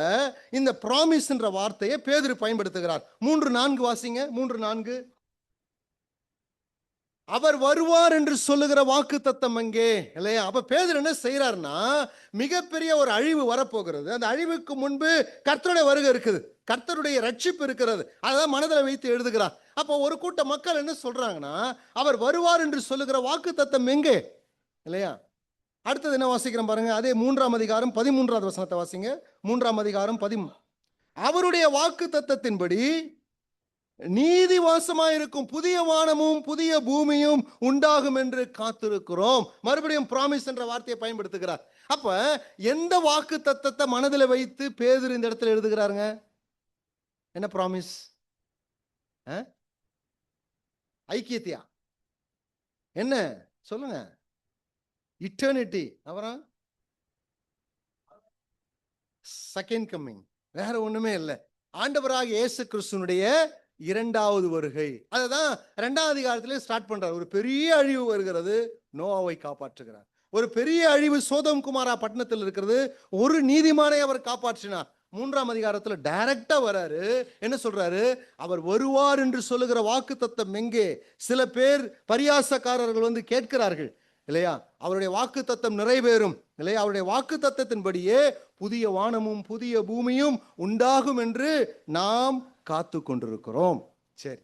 இந்த ப்ராமிஸ் என்ற வார்த்தையை பேதுரு பயன்படுத்துகிறார். 3:4 வாசிங்க. 3:4. அவர் வருவார் என்று சொல்லுகிற வாக்கு தத்தம் அங்கே இல்லையா? அப்ப பேதுரு என்ன செய்யறாருன்னா, மிகப்பெரிய ஒரு அழிவு வரப்போகிறது. அந்த அழிவுக்கு முன்பு கர்த்தருடைய வருகை இருக்குது, கர்த்தருடைய ரட்சிப்பு இருக்கிறது. அதான் மனதில் வைத்து எழுதுகிறார். அப்போ ஒரு கூட்ட மக்கள் என்ன சொல்றாங்கன்னா, அவர் வருவார் என்று சொல்லுகிற வாக்கு தத்தம் எங்கே இல்லையா? அடுத்தது என்ன வாசிக்கிறோம் பாருங்க. அதே 3ஆம் அதிகாரம் 13வது வசனத்தை வாசிங்க. 3ஆம் அதிகாரம் 13. அவருடைய வாக்கு தத்தத்தின்படி நீதி வாசமாயிருக்கும் புதிய வானமும் புதிய பூமியும் உண்டாகும் என்று காத்திருக்கிறோம். மறுபடியும் ப்ராமிஸ் என்ற வார்த்தையை பயன்படுத்துகிறார். அப்ப எந்த வாக்கு தத்தத்தை மனதில் வைத்து பேதுரு இந்த இடத்துல எழுதுகிறாருங்க? என்ன ப்ராமிஸ்? ஐக்கியத்தியா? என்ன சொல்லுங்க? இட்டர்னிட்டி. அப்புறம் செகண்ட் கம்மிங். வேற ஒண்ணுமே இல்லை. ஆண்டவராக இயேசு கிறிஸ்துனுடைய 2வது வருகை. அதுதான் 2ஆம் அதிகாரத்திலே ஸ்டார்ட் பண்றார். ஒரு பெரிய அழிவு வருகிறது, நோவாவை காப்பாற்றுகிறார். ஒரு பெரிய அழிவு சோதம் குமாரா பட்டணத்தில் இருக்கிறது, ஒரு நீதிமானை அவர் காப்பாற்றினார். 3ஆம் அதிகாரத்துல டைரக்டா வராரு. என்ன சொல்றாரு? அவர் வருவார் என்று சொல்லுகிற வாக்குத்தத்தம் எங்கே? சில பேர் பரியாசக்காரர்கள் வந்து கேட்கிறார்கள் இல்லையா, அவருடைய வாக்குத்தத்தம் நிறைவேறும் இல்லையா, அவருடைய வாக்குத்தத்தத்தின்படியே புதிய வானமும் புதிய பூமியும் உண்டாகும் என்று நாம் காத்து கொண்டிருக்கிறோம். சரி,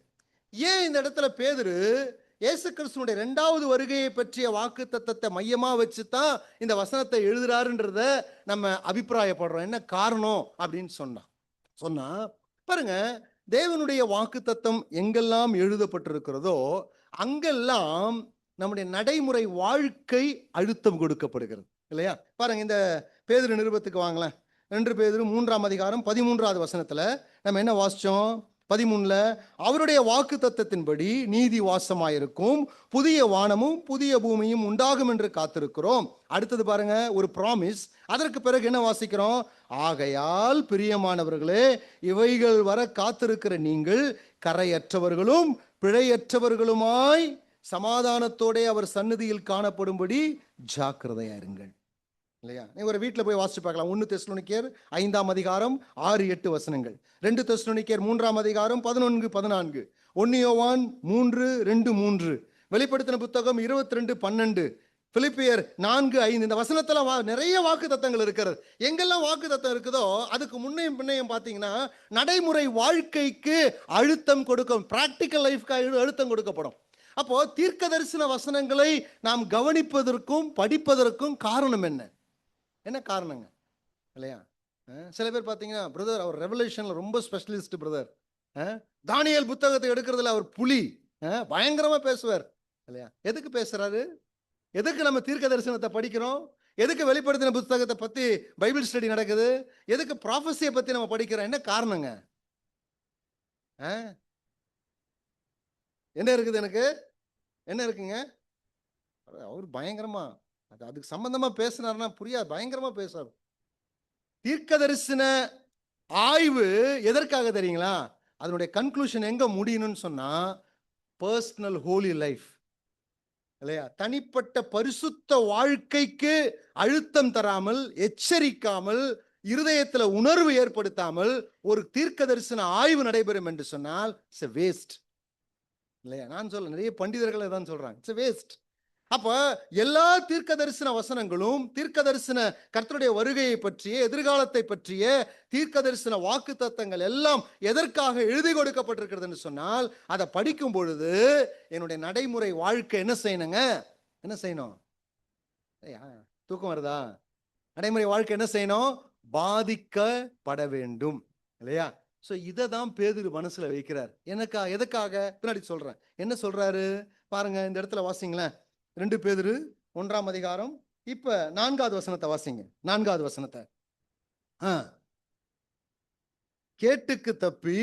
ஏன் இந்த இடத்துல பேதுரு இயேசு கிறிஸ்துனுடைய 2வது வருகையை பற்றிய வாக்குத்தத்தத்தை மையமா வச்சு தான் இந்த வசனத்தை எழுதுறாருன்றத நம்ம அபிப்பிராயப்படுறோம்? என்ன காரணம் அப்படின்னு சொன்னா பாருங்க, தேவனுடைய வாக்குத்தத்தம் எங்கெல்லாம் எழுதப்பட்டிருக்கிறதோ அங்கெல்லாம் நம்முடைய நடைமுறை வாழ்க்கை அழுத்தம் கொடுக்கப்படுகிறது இல்லையா. பாருங்க, இந்த பேதுரு நிருபத்துக்கு வாங்களேன். 2 பேதுரு 3ஆம் அதிகாரம் 13வது வசனத்துல நம்ம என்ன வாசிச்சோம்? 13ல அவருடைய வாக்குத்தத்தத்தின்படி நீதி வாசமாயிருக்கும், புதிய வானமும் புதிய பூமியும் உண்டாகும் என்று காத்திருக்கிறோம். அடுத்தது பாருங்க, ஒரு ப்ராமிஸ். அதற்கு பிறகு என்ன வாசிக்கிறோம்? ஆகையால் பிரியமானவர்களே, இவைகள் வர காத்திருக்கிற நீங்கள் கரையற்றவர்களும் பிழையற்றவர்களுமாய் சமாதானத்தோட அவர் சந்நிதியில் காணப்படும்படி ஜாக்கிரதையா இருங்கள் இல்லையா. நீ ஒரு வீட்டில் போய் வாசிச்சு பார்க்கலாம். 1 தெசலோனிக்கேயர் 5ஆம் அதிகாரம் 6-8 வசனங்கள், 2 தெசலோனிக்கேயர் 3ஆம் அதிகாரம் 11-14, 1 யோவான் 3:2-3, வெளிப்படுத்தின புத்தகம் 22:12, பிலிப்பியர் 4:5. இந்த வசனத்துல நிறைய வாக்கு தத்தங்கள் இருக்கிறது. எங்கெல்லாம் வாக்கு தத்தம் இருக்குதோ அதுக்கு முன்னையும் பின்னையும் பார்த்தீங்கன்னா நடைமுறை வாழ்க்கைக்கு அழுத்தம் கொடுக்கும், பிராக்டிக்கல் லைஃப்க்கு அழுத்தம் கொடுக்கப்படும். அப்போ தீர்க்க தரிசன வசனங்களை நாம் கவனிப்பதற்கும் படிப்பதற்கும் காரணம் என்ன? என்ன காரணங்க இல்லையா? சில பேர் பார்த்தீங்கன்னா, பிரதர் அவர் ரெவலேஷன்ல ரொம்ப ஸ்பெஷலிஸ்ட் பிரதர், தானியேல் புத்தகத்தை எடுக்கிறதுல அவர் புலி, பயங்கரமா பேசுவார் இல்லையா. எதுக்கு பேசுறாரு? எதுக்கு நம்ம தீர்க்க தரிசனத்தை படிக்கிறோம்? எதுக்கு வெளிப்படுத்தின புத்தகத்தை பத்தி பைபிள் ஸ்டடி நடக்குது? எதுக்கு ப்ராஃபஸியை பத்தி நம்ம படிக்கிறோம்? என்ன காரணங்க? என்ன இருக்குது? எனக்கு என்ன இருக்குங்க? அவர் பயங்கரமா அதுக்கு சம்பந்தமா பேசினார்னா புரியாது, பயங்கரமா பேசுறாரு. தீர்க்க தரிசன ஆய்வு எதற்காக தெரியுங்களா? அதனுடைய கன்க்ளூஷன் எங்க முடியணும்னு சொன்னா பர்சனல் ஹோலி லைஃப் இல்லையா, தனிப்பட்ட பரிசுத்த வாழ்க்கைக்கு அழுத்தம் தராமல், எச்சரிக்காமல், இருதயத்துல உணர்வு ஏற்படுத்தாமல் ஒரு தீர்க்க தரிசன ஆய்வு நடைபெறும் என்று சொன்னால் இட்ஸ் எ வேஸ்ட் இல்லையா. நான் சொல்ல, நிறைய பண்டிதர்கள் தான் சொல்றாங்க இட்ஸ் எ வேஸ்ட். அப்ப எல்லா தீர்க்க தரிசன வசனங்களும் தீர்க்க தரிசன கர்த்தருடைய வருகையை பற்றிய, எதிர்காலத்தை பற்றிய தீர்க்க தரிசன வாக்கு தத்தங்கள் எல்லாம் எதற்காக எழுதி கொடுக்கப்பட்டிருக்கிறது சொன்னால், அதை படிக்கும் பொழுது என்னுடைய நடைமுறை வாழ்க்கை என்ன செய்யணுங்க? என்ன செய்யணும்? தூக்கம் வருதா? நடைமுறை வாழ்க்கை என்ன செய்யணும்? பாதிக்கப்பட வேண்டும் இல்லையா. சோ இதை தான் பேதுரு மனசுல வைக்கிறார். எதுக்காக பின்னாடி சொல்றேன். என்ன சொல்றாரு பாருங்க, இந்த இடத்துல வாசிங்களேன். 2 பேதுரு 1ஆம் அதிகாரம், இப்ப 4வது வசனத்தை வாசிங்க. 4வது வசனத்தை. கேட்டுக்கு தப்பி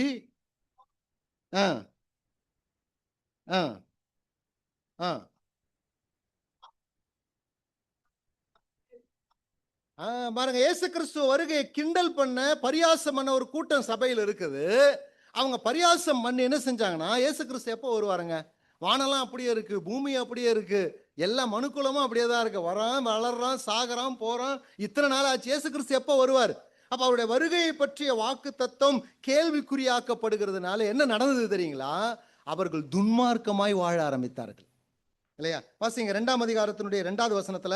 பாருங்க, இயேசு கிறிஸ்துவ வருகையை கிண்டல் பண்ண, பரியாசம் பண்ண ஒரு கூட்டம் சபையில் இருக்குது. அவங்க பரியாசம் பண்ணி என்ன செஞ்சாங்கன்னா, இயேசு கிறிஸ்து எப்போ வருவாருங்க? வானெல்லாம் அப்படியே இருக்கு, பூமி அப்படியே இருக்கு, எல்லா மனுக்குலமும் அப்படியே தான் இருக்கு, வரான் வளர்றான் சாகறான் போறான், இத்தனை நாள் ஆச்சு, இயேசு கிறிஸ்து எப்போ வருவார்? அப்ப அவருடைய வருகையை பற்றிய வாக்கு தத்துவம் கேள்விக்குறியாக்கப்படுகிறதுனால என்ன நடந்தது தெரியுங்களா? அவர்கள் துன்மார்க்கமாய் வாழ ஆரம்பித்தார்கள் இல்லையா. வாசிங்க 2ஆம் அதிகாரத்தினுடைய 2வது வசனத்துல,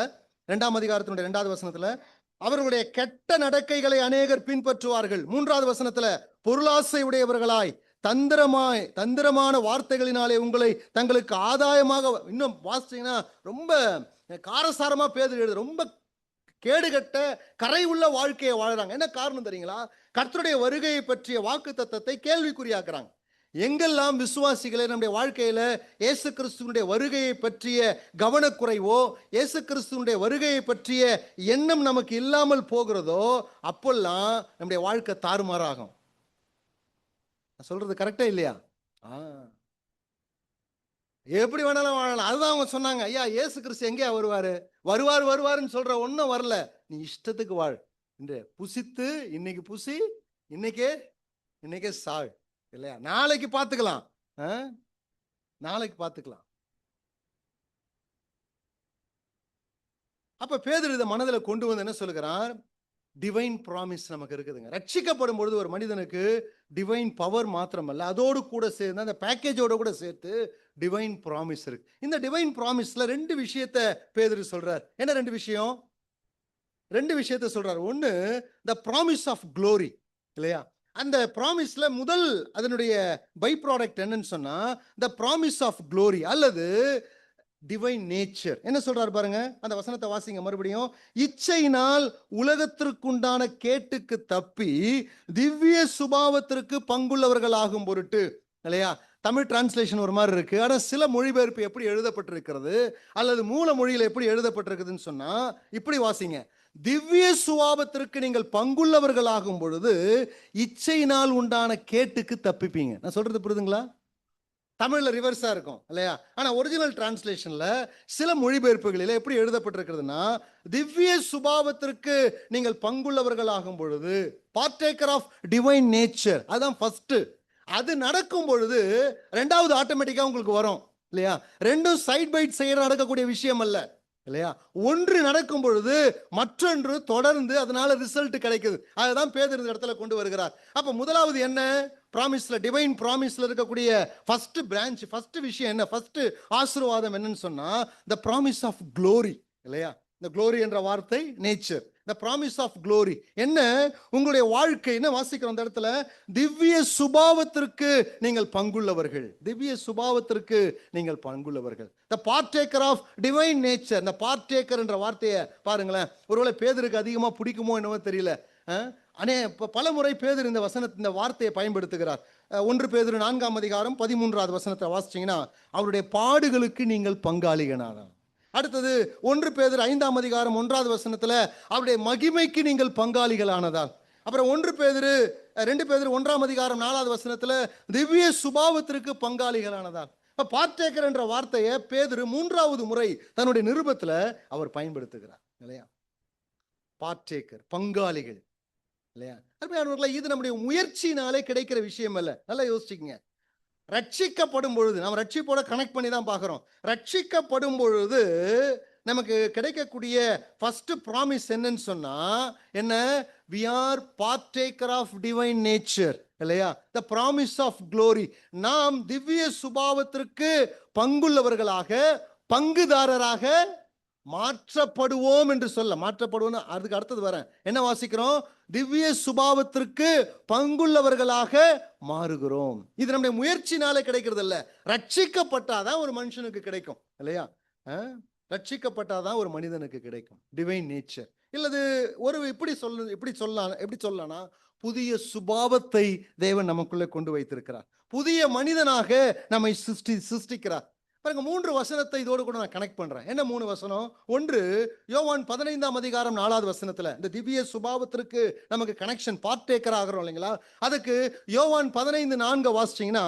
2ஆம் அதிகாரத்தினுடைய 2வது வசனத்துல, அவர்களுடைய கெட்ட நடக்கைகளை அநேகர் பின்பற்றுவார்கள். 3வது வசனத்துல, பொருளாசை உடையவர்களாய் தந்திரமான வார்த்தைகளினாலே உங்களை தங்களுக்கு ஆதாயமாக, இன்னும் வாசிச்சீங்கன்னா ரொம்ப காரசாரமா பேதுரு எழுது, ரொம்ப கேடுகட்ட கரை உள்ள வாழ்க்கையை வாழறாங்க. என்ன காரணம் தெரியுங்களா? கர்த்தருடைய வருகையை பற்றிய வாக்கு தத்தத்தை கேள்விக்குறியாக்குறாங்க. எங்கெல்லாம் விசுவாசிகளை நம்முடைய வாழ்க்கையில இயேசு கிறிஸ்துவனுடைய வருகையை பற்றிய கவனக்குறைவோ, இயேசு கிறிஸ்துவனுடைய வருகையை பற்றிய எண்ணம் நமக்கு இல்லாமல் போகிறதோ, அப்பெல்லாம் நம்முடைய வாழ்க்கை தாறுமாறாகும். சொல்றது கரெக்டா இல்லையா? எப்படி வேணாலும் வாழலாம். அதுதான் அவங்க சொன்னாங்க, ஐயா இயேசு கிறிஸ்து எங்கேயா வருவாருன்னு சொல்ற ஒன்னும் வரல, நீ இஷ்டத்துக்கு வாழ், என்று புசித்து இன்னைக்கு புசி, இன்னைக்கே சாள் இல்லையா, நாளைக்கு பார்த்துக்கலாம், நாளைக்கு பார்த்துக்கலாம். அப்ப பேதுரு இதை மனதில் கொண்டு வந்து என்ன சொல்லுகிறார்? டிவைன் ப்ராமிஸ் நமக்கு இருக்குதுங்க. ரட்சிக்கப்படும் பொழுது ஒரு மனிதனுக்கு டிவைன் பவர் மாத்திரமல்ல, அதோடு கூட சேர்ந்து அந்த பேக்கேஜோட கூட சேர்த்து டிவைன் ப்ராமிஸ் இருக்கு. இந்த டிவைன் ப்ராமிஸ்ல 2 விஷயத்த பேதுரு சொல்றார். என்ன 2 விஷயம்? 2 விஷயத்த சொல்றார். ஒன்னு த ப்ராமிஸ் ஆஃப் க்ளோரி, இல்லையா? அந்த ப்ராமிஸ்ல முதல் அதனுடைய பை ப்ராடக்ட் என்னன்னு சொன்னா த ப்ராமிஸ் ஆஃப் க்ளோரி அல்லது டிவைன் நேச்சர். என்ன சொல்றாரு பாருங்க, அந்த வசனத்தை வாசிங்க மறுபடியும். இச்சையினால் உலகத்திற்குண்டான கேட்டுக்கு தப்பி திவ்ய சுபாவத்திற்கு பங்குள்ளவர்கள் ஆகும் பொருட்டு, இல்லையா? தமிழ் டிரான்ஸ்லேஷன் ஒரு மாதிரி இருக்கு, ஆனா சில மொழிபெயர்ப்பு எப்படி எழுதப்பட்டிருக்கிறது அல்லது மூல மொழியில எப்படி எழுதப்பட்டிருக்குதுன்னு சொன்னா இப்படி வாசிங்க. திவ்ய சுபாவத்திற்கு நீங்கள் பங்குள்ளவர்கள் ஆகும் பொழுது இச்சையினால் உண்டான கேட்டுக்கு தப்பிப்பீங்க. நான் சொல்றது புரியுதுங்களா? தமிழ்ல ரிவர்ஸா இருக்கும், இல்லையா? ஆனா ஒரிஜினல் டிரான்ஸ்லேஷன்ல சில மொழிபெயர்ப்புகளில் எப்படி எழுதப்பட்டிருக்கிறதுனா, திவ்ய சுபாவத்திற்கு நீங்கள் பங்குள்ளவர்கள் ஆகும் பொழுது, பார்ட்டேக்கர் ஆஃப் டிவைன் நேச்சர், அதான் ஃபர்ஸ்ட். அது நடக்கும் பொழுது ரெண்டாவது ஆட்டோமேட்டிக்கா உங்களுக்கு வரும், இல்லையா? ரெண்டும் சைட் பை சைடு நடக்கக்கூடிய விஷயம் அல்ல, இல்லையா? ஒன்று நடக்கும் பொழுது மற்றொன்று தொடர்ந்து அதனால ரிசல்ட் கிடைக்குது. அதுதான் பேதுரு இந்த இடத்துல கொண்டு வருகிறார். அப்ப முதலாவது என்ன? ப்ராமிஸ்ல, டிவைன் ப்ராமிஸ்ல இருக்கக்கூடிய ஃபர்ஸ்ட் பிரான்ச், ஃபர்ஸ்ட் விஷயம் என்ன? ஃபர்ஸ்ட் ஆசீர்வாதம் என்னன்னு சொன்னா த ப்ராமிஸ் ஆஃப் க்ளோரி, இல்லையா? இந்த க்ளோரி என்ற வார்த்தை nature, the promise of glory. என்ன? உங்களுடைய வாழ்க்கை என்ன வாசிக்கிறோம் அந்த இடத்துல? திவ்ய சுபாவத்திற்கு நீங்கள் பங்குள்ளவர்கள், திவ்ய சுபாவத்திற்கு நீங்கள் பங்குள்ளவர்கள், த பார்ட்டேக்கர் ஆஃப் டிவைன் நேச்சர். இந்த பார்ட்டேக்கர் என்ற வார்த்தையை பாருங்களேன், ஒருவேளை பேதுருக்கு அதிகமா பிடிக்குமோ என்னவோ தெரியல. பல முறை பேதுரு இந்த வசனத்தை, இந்த வார்த்தையை பயன்படுத்துகிறார். 1 பேதுரு 4ஆம் அதிகாரம் 13வது வசனத்தை வாசிச்சீங்கன்னா அவருடைய பாடுகளுக்கு நீங்கள் பங்காளிகளானார். அடுத்தது 1 பேதுரு 5ஆம் அதிகாரம் 1வது வசனத்துல அவருடைய மகிமைக்கு நீங்கள் பங்காளிகளானதால். அப்புறம் 2 பேதுரு 1ஆம் அதிகாரம் 4வது வசனத்துல திவ்ய சுபாவத்திற்கு பங்காளிகளானதால். பார்ட்டேக்கர் என்ற வார்த்தையை பேதுரு 3வது முறை தன்னுடைய நிருபத்துல அவர் பயன்படுத்துகிறார், இல்லையா? பார்ட்டேக்கர், பங்காளிகள், இல்லையா? இது நம்முடைய முயற்சினாலே கிடைக்கிற விஷயம் அல்ல. நல்லா யோசிச்சுக்கங்க. ரட்சிக்கப்படும் பொழுது, நாம் ரட்சிப்போட கனெக்ட் பண்ணி தான் பார்க்கிறோம். ரட்சிக்கப்படும் பொழுது நமக்கு கிடைக்கக்கூடிய ஃபர்ஸ்ட் ப்ராமிஸ் என்னன்னு சொன்னா என்ன? we are partaker of divine nature, இல்லையா? the promise of glory. நாம் திவ்ய சுபாவத்திற்கு பங்குள்ளவர்களாக, பங்குதாரராக மாற்றப்படுவோம் என்று சொல்ல, மாற்றப்படுவோம். அதுக்கு அடுத்தது வரேன். என்ன வாசிக்கிறோம்? திவ்ய சுபாவத்திற்கு பங்குள்ளவர்களாக மாறுகிறோம். இது நம்முடைய முயற்சினாலே கிடைக்கிறது இல்ல. ரட்சிக்கப்பட்டாதான் ஒரு மனுஷனுக்கு கிடைக்கும், இல்லையா? ரட்சிக்கப்பட்டாதான் ஒரு மனிதனுக்கு கிடைக்கும் டிவைன் நேச்சர். இல்லது ஒரு இப்படி சொல்லலாம், புதிய சுபாவத்தை தேவன் நமக்குள்ளே கொண்டு வைத்திருக்கிறார். புதிய மனிதனாக நம்மை சிருஷ்டிக்கிறார். பாருங்க, 3 வசனத்தை இதோடு கூட நான் கனெக்ட் பண்றேன். என்ன 3 வசனம்? ஒன்று யோவான் 15ஆம் அதிகாரம் 4வது வசனத்துல இந்த திவ்ய சுபாவத்திற்கு நமக்கு கனெக்ஷன், பார்ட்டேக்கர் ஆகிறோம், இல்லைங்களா? அதுக்கு யோவான் 15:4 வாசிச்சீங்கன்னா,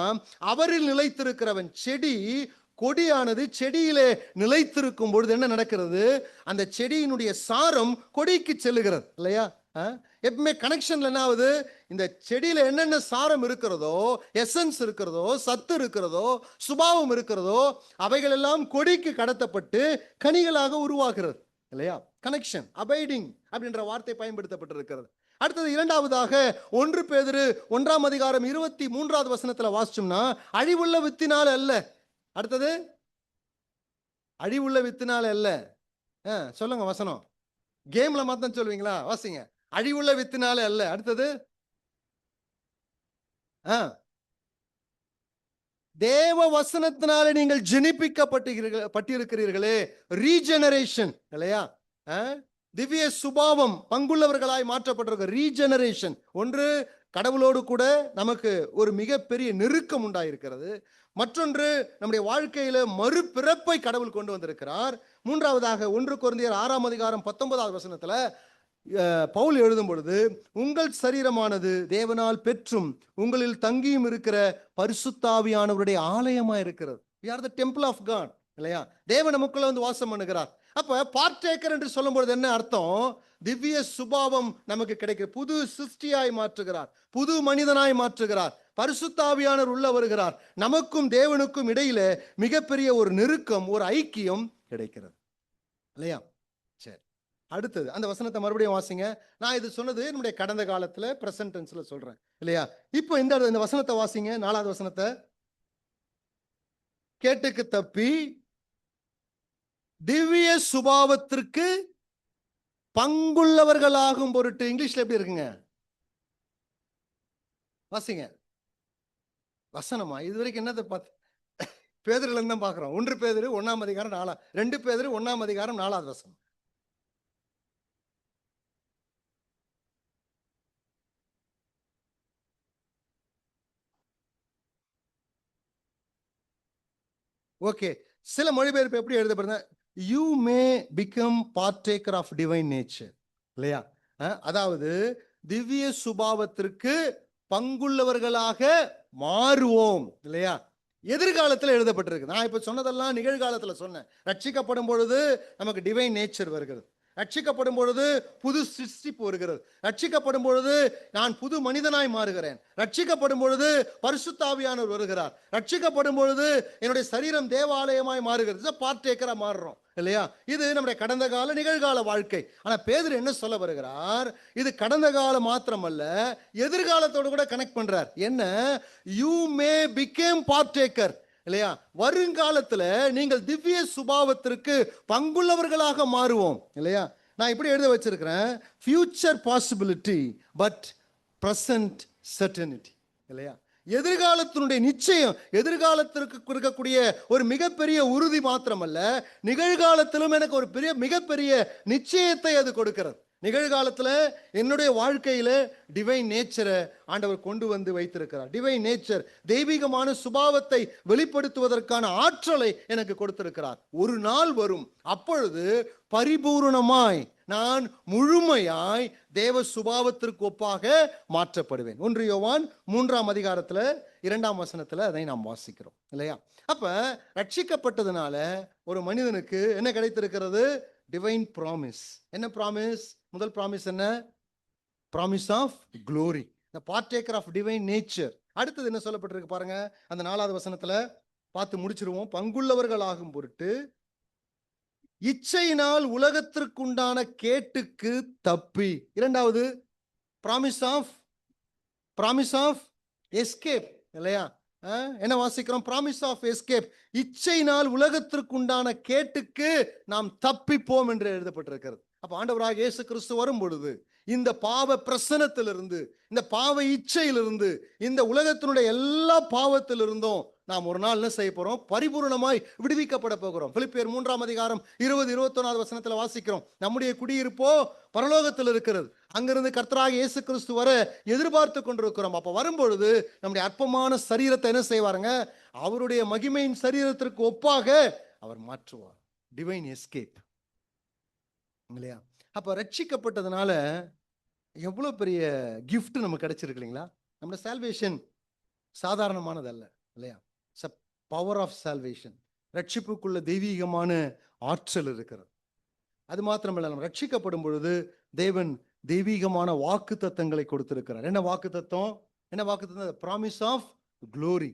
அவரில் நிலைத்திருக்கிறவன், செடி கொடியானது செடியிலே நிலைத்திருக்கும் பொழுது என்ன நடக்கிறது? அந்த செடியினுடைய சாரம் கொடிக்கு செல்லுகிறது, இல்லையா? எப்பவுமே கனெக்ஷன்ல என்ன ஆகுது? இந்த செடியில என்னென்ன சாரம் இருக்கிறதோ, எசன்ஸ் இருக்கிறதோ, சத்து இருக்கிறதோ, சுபாவம் இருக்கிறதோ, அவைகள் எல்லாம் கொடிக்கு கடத்தப்பட்டு கனிகளாக உருவாகிறது, இல்லையா? கனெக்ஷன், அபைடிங் அப்படின்ற வார்த்தை பயன்படுத்தப்பட்டிருக்கிறது. அடுத்தது இரண்டாவதாக 1 பேதுரு 1ஆம் அதிகாரம் 23வது வசனத்துல வாசிச்சோம்னா, அழிவுள்ள வித்தினால் அல்ல. அடுத்தது அழிவுள்ள வித்தினால் அல்ல. சொல்லுங்க வசனம். கேம்ல மாத்தான் சொல்வீங்களா? வாசிங்க. அழிவுள்ள வித்தினாலே அல்ல. அடுத்தது தேவ வசனத்தினாலே நீங்கள் ஜெனிப்பிக்கப்பட்டிருக்கிறீர்களே, ரீஜெனரேஷன், இல்லையா? திவ்ய சுபாவம் பங்குள்ளவர்களாய் மாற்றப்பட்டிருக்க ரீஜெனரேஷன். ஒன்று, கடவுளோடு கூட நமக்கு ஒரு மிகப்பெரிய நெருக்கம் உண்டாயிருக்கிறது. மற்றொன்று, நம்முடைய வாழ்க்கையில மறுபிறப்பை கடவுள் கொண்டு வந்திருக்கிறார். மூன்றாவதாக 1 கொரிந்தியர் 6ஆம் அதிகாரம் 19வது வசனத்துல பவுல் எழுதும் பொழுது, உங்கள் சரீரமானது தேவனால் பெற்றும் உங்களில் தங்கியும் இருக்கிற பரிசுத்தாவியானவருடைய ஆலயமா இருக்கிறது. we are the temple of God, இல்லையா? தேவன் நமக்குள்ள வந்து வாசம் பண்ணுகிறார். அப்ப பார்ட்டேக்கர் என்று சொல்லும் பொழுது என்ன அர்த்தம்? திவ்ய சுபாவம் நமக்கு கிடைக்கிற, புது சிருஷ்டியாய் மாற்றுகிறார், புது மனிதனாய் மாற்றுகிறார், பரிசுத்தாவியானவர் உள்ள வருகிறார். நமக்கும் தேவனுக்கும் இடையில மிகப்பெரிய ஒரு நெருக்கம், ஒரு ஐக்கியம் கிடைக்கிறது, இல்லையா? சரி, அடுத்தது அந்த வசனத்தை மறுபடியும் வாசிங்க. நான் இது சொன்னது நம்முடைய கடந்த காலத்துல பிரசன்ட் டென்ஸ்ல சொல்றேன் இல்லையா? இப்போ இந்த வசனத்தை வாசிங்க. 4வது வசனத்தை. கேட்டுக்கு தப்பி திவ்ய சுபாவத்திற்கு பங்குள்ளவர்களாகும் பொருட்டு. இங்கிலீஷ்ல எப்படி இருக்குங்க? வாசிங்க. வசனமா இது வரைக்கும் என்னத்தை பார்த்து பேதுருல இருந்து தான் பார்க்கிறோம். 1 பேதுரு 1ஆம் அதிகாரம் 4 2 பேதுரு 1ஆம் அதிகாரம் 4வது வசனம். ஓகே. சில மொழிபெயர்ப்பு எப்படி எழுதப்படுது? You may become partaker of divine nature இல்லையா? அதாவது திவ்ய சுபாவத்திற்கு பங்குள்ளவர்களாக மாறுவோம் இல்லையா? எதிர்காலத்தில் எழுதப்பட்டிருக்கு. நான் இப்ப சொன்னதெல்லாம் நிகழ்காலத்தில் சொன்னேன். ரட்சிக்கப்படும் பொழுது நமக்கு டிவைன் நேச்சர் வருகிறது. ரட்சிக்கப்படும் பொழுது புது சிருஷ்டிப்பு வருகிறது. ரட்சிக்கப்படும் பொழுது நான் புது மனிதனாய் மாறுகிறேன். ரட்சிக்கப்படும் பொழுது பரிசுத்த ஆவியானவர் வருகிறார். ரட்சிக்கப்படும் பொழுது என்னுடைய சரீரம் தேவாலயமாய் மாறுகிறது. பார்ட்டேக்கரா மாறுறோம் இல்லையா? இது நம்முடைய கடந்த கால நிகழ்கால வாழ்க்கை. ஆனா பேதுரு என்ன சொல்ல வருகிறார்? இது கடந்த காலம் மாத்திரமல்ல, எதிர்காலத்தோடு கூட கனெக்ட் பண்றார். என்ன? யூ மே பிகேம் பார்ட்டேக்கர் இல்லையா? வருங்காலத்துல நீங்கள் திவ்ய சுபாவத்திற்கு பங்குள்ளவர்களாக மாறுவோம் இல்லையா? நான் இப்படி எழுத வச்சிருக்கிறேன், future possibility but present certainty இல்லையா? எதிர்காலத்தினுடைய நிச்சயம், எதிர்காலத்திற்கு இருக்கக்கூடிய ஒரு மிகப்பெரிய உறுதி மாத்திரமல்ல, நிகழ்காலத்திலும் எனக்கு ஒரு மிகப்பெரிய நிச்சயத்தை அது கொடுக்கிறது. நிகழ்காலத்துல என்னுடைய வாழ்க்கையில டிவைன் நேச்சரை ஆண்டவர் கொண்டு வந்து வைத்திருக்கிறார். டிவைன் நேச்சர், தெய்வீகமான சுபாவத்தை வெளிப்படுத்துவதற்கான ஆற்றலை எனக்கு கொடுத்திருக்கிறார். ஒரு நாள் வரும், அப்பொழுது பரிபூர்ணமாய் நான் முழுமையாய் தேவ சுபாவத்திற்கு ஒப்பாக மாற்றப்படுவேன். 1 யோவான் 3ஆம் அதிகாரத்துல 2ஆம் வசனத்துல அதை நாம் வாசிக்கிறோம் இல்லையா? அப்ப ரட்சிக்கப்பட்டதுனால ஒரு மனிதனுக்கு என்ன கிடைத்திருக்கிறது? Divine promise. என்ன ப்ராமிஸ்? முதல் ப்ராமிஸ் என்ன? Promise of glory, the partaker of divine nature. அடுத்தது என்ன சொல்லப்பட்டிருக்கு பாருங்க, அந்த 4வது வசனத்துல பார்த்து முடிச்சிருவோம். பங்குள்ளவர்கள் ஆகும் பொருட்டு இச்சையினால் உலகத்திற்குண்டான கேட்டுக்கு தப்பி. இரண்டாவது ப்ராமிஸ் ஆஃப் எஸ்கேப் இல்லையா? என்ன வாசிக்கிறோம்? Promise of escape. இச்சையினால் உலகத்திற்குண்டான கேட்டுக்கு நாம் தப்பிப்போம் என்று எழுதப்பட்டிருக்கிறது. அப்ப ஆண்டவராக இயேசு கிறிஸ்து வரும் பொழுது இந்த பாவ பிரசனத்திலிருந்து, இந்த பாவ இச்சையிலிருந்து, இந்த உலகத்தினுடைய எல்லா பாவத்திலிருந்தும் நாம் ஒரு நாள் என்ன செய்ய போறோம்? பரிபூர்ணமாய் விடுவிக்கப்பட போகிறோம். பிலிப்பியர் 3ஆம் அதிகாரம் 20-21 வசனத்துல வாசிக்கிறோம், நம்முடைய குடியிருப்போ பரலோகத்தில் இருக்கிறது, அங்கிருந்து கர்த்தராகிய இயேசு கிறிஸ்து வர எதிர்பார்த்து கொண்டிருக்கிறோம். அப்ப வரும்பொழுது நம்முடைய அற்பமான சரீரத்தை என்ன செய்வாருங்க? அவருடைய மகிமையின் சரீரத்திற்கு ஒப்பாக அவர் மாற்றுவார். டிவைன் எஸ்கேப் இல்லையா? அப்ப ரட்சிக்கப்பட்டதுனால எவ்வளவு பெரிய கிஃப்ட் நமக்கு கிடைச்சிருக்கு இல்லைங்களா? நம்ம சால்வேஷன் சாதாரணமானது அல்ல இல்லையா? பவர் ஆஃப் சால்வேஷன், ரட்சிப்புக்குள்ள தெய்வீகமான ஆற்றல் இருக்கிறது. அது மாத்திரமல்ல, நம்ம ரட்சிக்கப்படும் பொழுது தேவன் தெய்வீகமான வாக்கு தத்தங்களை கொடுத்திருக்கிறார். என்ன வாக்கு தத்தம்? Promise of glory,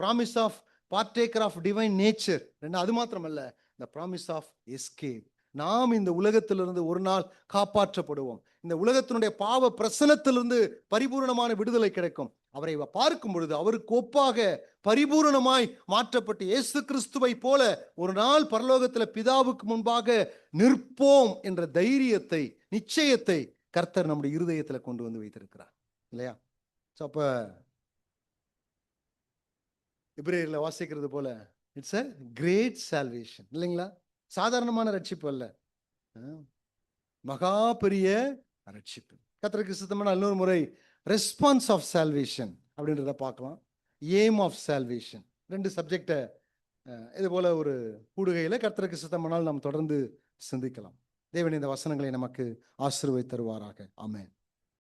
promise of partaker of divine nature. அது மாத்திரமல்ல, the promise of escape. நாம் இந்த உலகத்திலிருந்து ஒரு நாள் காப்பாற்றப்படுவோம். இந்த உலகத்தினுடைய பாவ பிரசனத்திலிருந்து பரிபூர்ணமான விடுதலை கிடைக்கும். அவரை பார்க்கும் பொழுது அவருக்கு ஒப்பாக பரிபூர்ணமாய் மாற்றப்பட்டு இயேசு கிறிஸ்துவை போல ஒரு நாள் பரலோகத்தில் பிதாவுக்கு முன்பாக நிற்போம் என்ற தைரியத்தை, நிச்சயத்தை கர்த்தர் நம்முடைய இருதயத்துல கொண்டு வந்து வைத்திருக்கிறார் இல்லையா? அப்ப எபிரேயர்ல வாசிக்கிறது போல இட்ஸ் a great salvation இல்லைங்களா? சாதாரணமான ரட்சிப்பு அல்ல, மகா பெரிய ரட்சிப்பு. கர்த்தருக்கு சித்தமான இன்னொரு முறை ரெஸ்பான்ஸ் ஆஃப் சால்வேஷன் அப்படின்றத பார்க்கலாம். எய்ம் ஆஃப் சால்வேஷன், 2 சப்ஜெக்டை இது போல ஒரு கூடுகையில கர்த்தருக்கு சித்தமானால் நாம் தொடர்ந்து சிந்திக்கலாம். தேவன் இந்த வசனங்களை நமக்கு ஆசீர்வதித்து தருவாராக. ஆமென்.